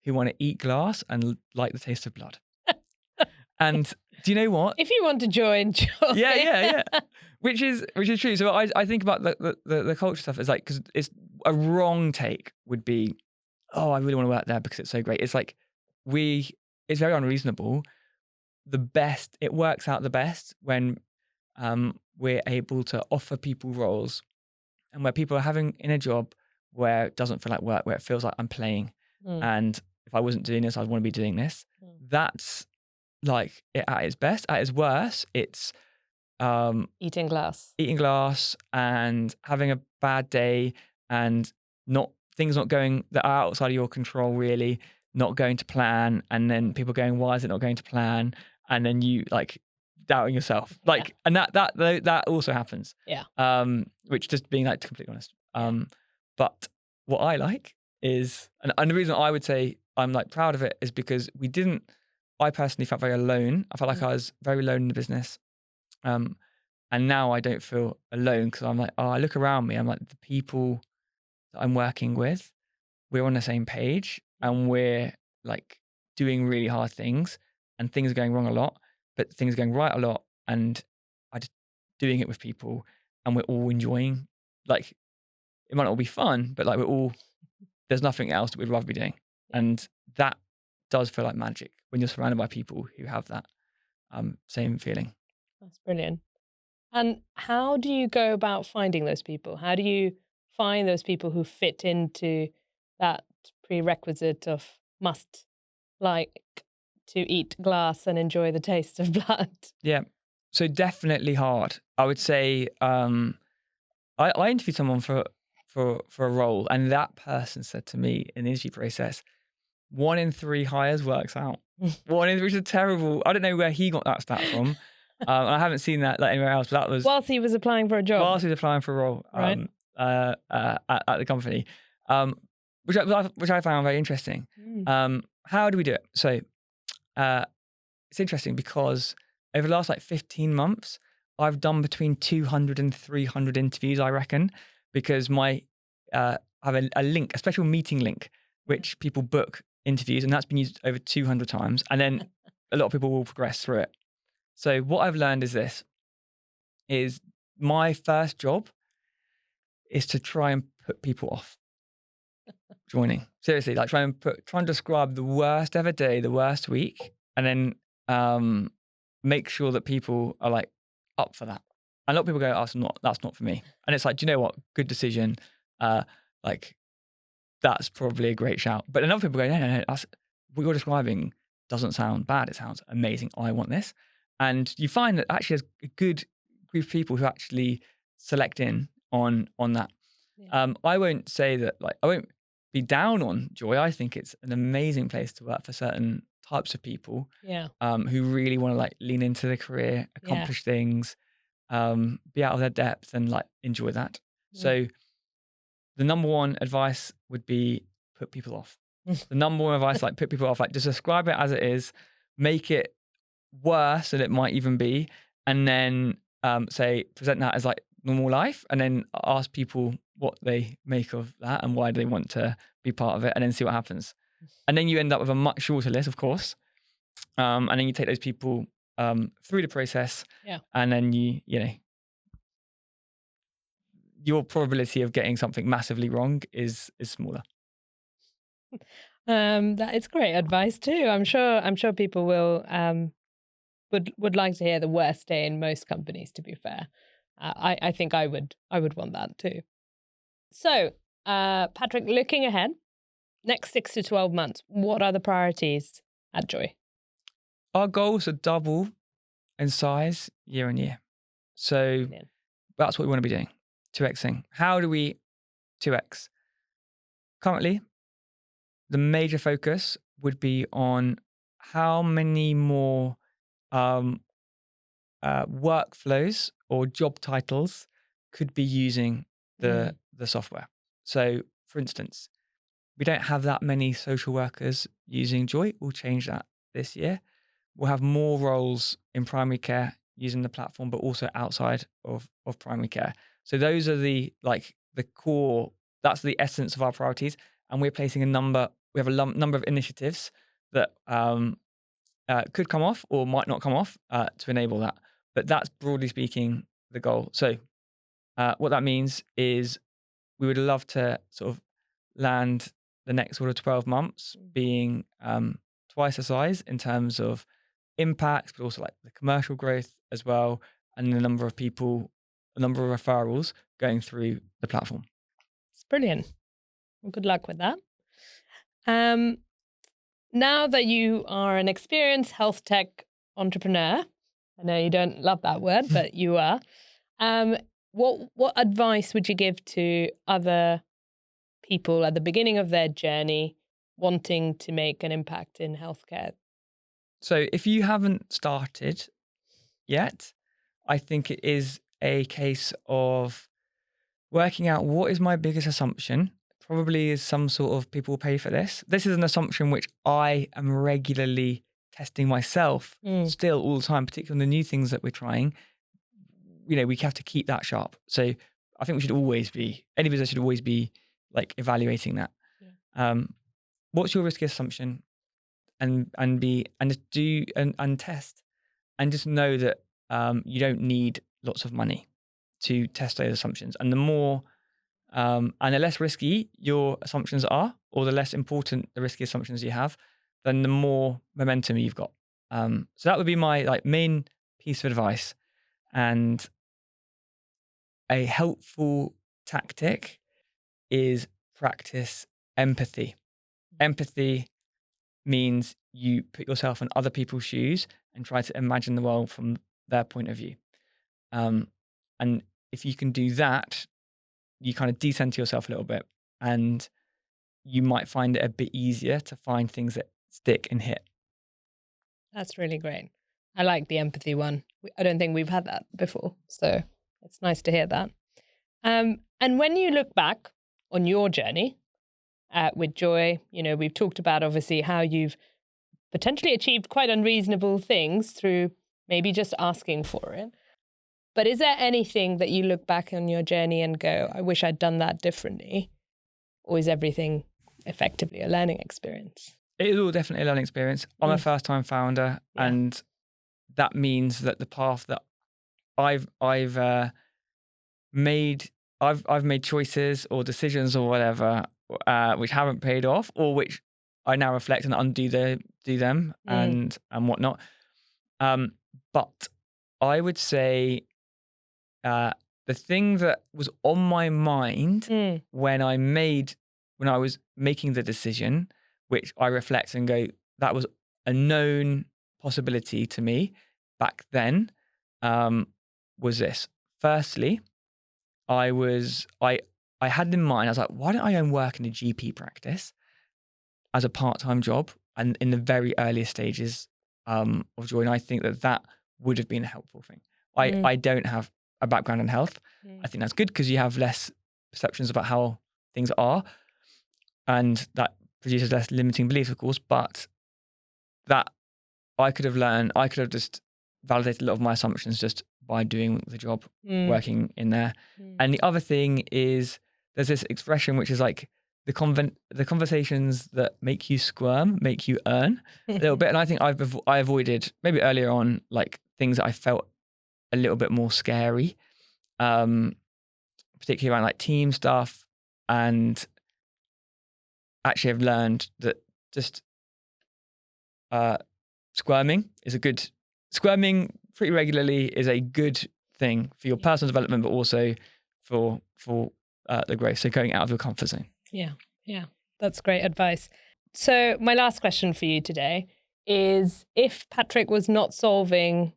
who want to eat glass and like the taste of blood. And do you know what?
If you want to join.
Yeah. Which is true. So I think about the culture stuff as like, because it's a wrong take would be, oh, I really want to work there because it's so great. It's like it's very unreasonable. It works out the best when we're able to offer people roles and where people are having in a job where it doesn't feel like work, where it feels like I'm playing. And if I wasn't doing this, I'd want to be doing this. That's like it at its best. At its worst, it's
eating glass
and having a bad day and things not going that are outside of your control, really not going to plan. And then people going, why is it not going to plan? And then you like doubting yourself, like, and that also happens. Which, just being like completely honest. But what I like is, and the reason I would say I'm like proud of it is because I personally felt very alone. I felt like I was very alone in the business. And now I don't feel alone because I'm like, I look around me, I'm like, the people that I'm working with, we're on the same page and we're like doing really hard things, and things are going wrong a lot, but things are going right a lot, and I just doing it with people, and we're all enjoying, like, it might not all be fun, but like there's nothing else that we'd rather be doing. And that does feel like magic when you're surrounded by people who have that same feeling.
That's brilliant. And how do you go about finding those people? How do you find those people who fit into that prerequisite of must like to eat glass and enjoy the taste of blood?
Yeah. So definitely hard. I would say I interviewed someone for a role, and that person said to me in the interview process, 1 in 3 hires works out. 1 in 3, which is terrible. I don't know where he got that stat from. I haven't seen that like anywhere else, but that was
whilst he was applying for a job.
Whilst he was applying for a role at the company, which I found very interesting. How do we do it? So it's interesting because over the last like 15 months, I've done between 200 and 300 interviews, I reckon, because I have a link, a special meeting link, which people book interviews, and that's been used over 200 times. And then a lot of people will progress through it. So what I've learned is my first job is to try and put people off joining. Seriously, like try and describe the worst ever day, the worst week, and then make sure that people are like up for that. And a lot of people go, "Oh, that's not for me." And it's like, do you know what? Good decision. Like that's probably a great shout. But another people go, no, that's what you're describing doesn't sound bad. It sounds amazing. I want this. And you find that actually there's a good group of people who actually select in on that. Yeah. I won't say that, like, I won't be down on joy. I think it's an amazing place to work for certain types of people
Yeah.
who really want to like lean into their career,
Yeah.
accomplish things, be out of their depth and like enjoy that.
Mm.
So the number one advice would be put people off. The number one advice, like put people off, like just describe it as it is, make it worse than it might even be, and then say present that as like normal life, and then ask people what they make of that and why they want to be part of it, and then see what happens. And then you end up with a much shorter list, of course, and then you take those people through the process,
Yeah.
and then you know your probability of getting something massively wrong is smaller.
That is great advice too. I'm sure people will would like to hear the worst day in most companies, to be fair. I think I would want that too. So, Patrick, looking ahead, next 6 to 12 months, what are the priorities at Joy?
Our goals are double in size year on year. So
Brilliant.
that's what we want to be doing, 2xing. How do we 2x? Currently, the major focus would be on how many more workflows or job titles could be using the software. So, for instance, we don't have that many social workers using Joy. We'll change that this year. We'll have more roles in primary care using the platform, but also outside of primary care. So those are the core. That's the essence of our priorities, and we're placing a number. We have a number of initiatives that could come off or might not come off to enable that. But that's broadly speaking the goal. So what that means is we would love to sort of land the next sort of 12 months being twice the size in terms of impacts, but also like the commercial growth as well, and the number of people, the number of referrals going through the platform.
It's brilliant. Well, good luck with that. Now that you are an experienced health tech entrepreneur, I know you don't love that word, but you are. What advice would you give to other people at the beginning of their journey wanting to make an impact in healthcare?
So if you haven't started yet, I think it is a case of working out what is my biggest assumption. Probably is some sort of people will pay for this. This is an assumption which I am regularly testing myself still all the time, particularly on the new things that we're trying. You know, we have to keep that sharp. So I think we should always be, any business should always be like evaluating that. Yeah. What's your riskiest assumption? And just do and test, and just know that you don't need lots of money to test those assumptions. And the more and the less risky your assumptions are, or the less important the risky assumptions you have, then the more momentum you've got. So that would be my like main piece of advice. And a helpful tactic is practice empathy. Empathy means you put yourself in other people's shoes and try to imagine the world from their point of view. And if you can do that, you kind of decenter yourself a little bit, and you might find it a bit easier to find things that stick and hit.
That's really great. I like the empathy one. I don't think we've had that before, so it's nice to hear that. And when you look back on your journey with Joy, you know, we've talked about obviously how you've potentially achieved quite unreasonable things through maybe just asking for it. But is there anything that you look back on your journey and go, I wish I'd done that differently? Or is everything effectively a learning experience?
It is all definitely a learning experience. I'm a first-time founder, and that means that the path that I've made choices or decisions or whatever which haven't paid off, or which I now reflect and undo them and whatnot. But I would say the thing that was on my mind when I was making the decision, which I reflect and go, that was a known possibility to me back then, was this. Firstly, I I had in mind, I was like, why don't I go and work in a GP practice as a part-time job and in the very earliest stages of joy? And I think that would have been a helpful thing. I don't have a background in health. I think that's good because you have less perceptions about how things are, and that produces less limiting beliefs, of course, but that I could have just validated a lot of my assumptions just by doing the job, working in there. And the other thing is there's this expression which is like the conversations that make you squirm, make you earn a little bit. And I think I avoided maybe earlier on, like things that I felt a little bit more scary, particularly around like team stuff. And actually I've learned that just squirming pretty regularly is a good thing for your personal development, but also for the growth. So going out of your comfort zone.
Yeah, that's great advice. So my last question for you today is, if Patrick was not solving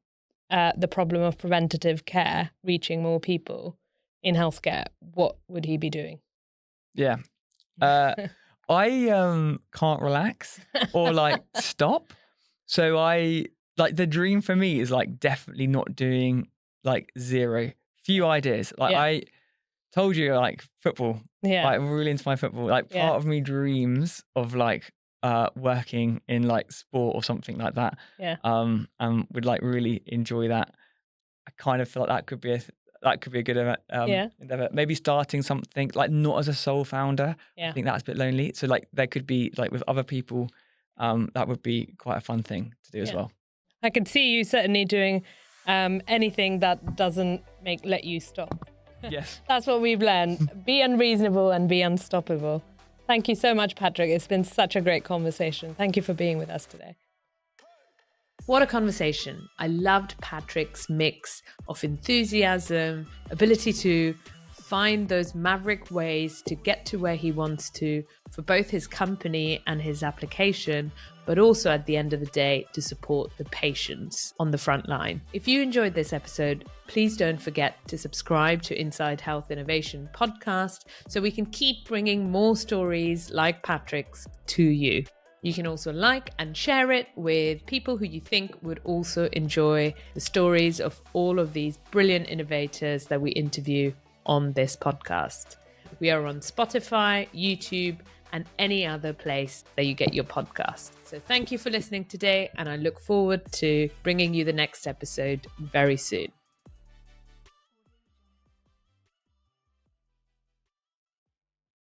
the problem of preventative care reaching more people in healthcare, what would he be doing?
Yeah. I can't relax or like stop. So the dream for me is like definitely not doing like zero. Few ideas. Like I told you, like football.
Yeah.
Like, I'm really into my football. Like part of me dreams of like working in like sport or something like that.
Yeah.
And would like really enjoy that. I kind of feel like that could be a good endeavor. Maybe starting something like not as a sole founder.
Yeah.
I think that's a bit lonely. So like there could be like with other people, that would be quite a fun thing to do as well.
I could see you certainly doing anything that doesn't let you stop.
Yes.
That's what we've learned. Be unreasonable and be unstoppable. Thank you so much, Patrick. It's been such a great conversation. Thank you for being with us today. What a conversation. I loved Patrick's mix of enthusiasm, ability to find those maverick ways to get to where he wants to for both his company and his application, but also at the end of the day to support the patients on the front line. If you enjoyed this episode, please don't forget to subscribe to Inside Health Innovation podcast so we can keep bringing more stories like Patrick's to you. You can also like and share it with people who you think would also enjoy the stories of all of these brilliant innovators that we interview on this podcast. We are on Spotify, YouTube, and any other place that you get your podcast. So thank you for listening today, and I look forward to bringing you the next episode very soon.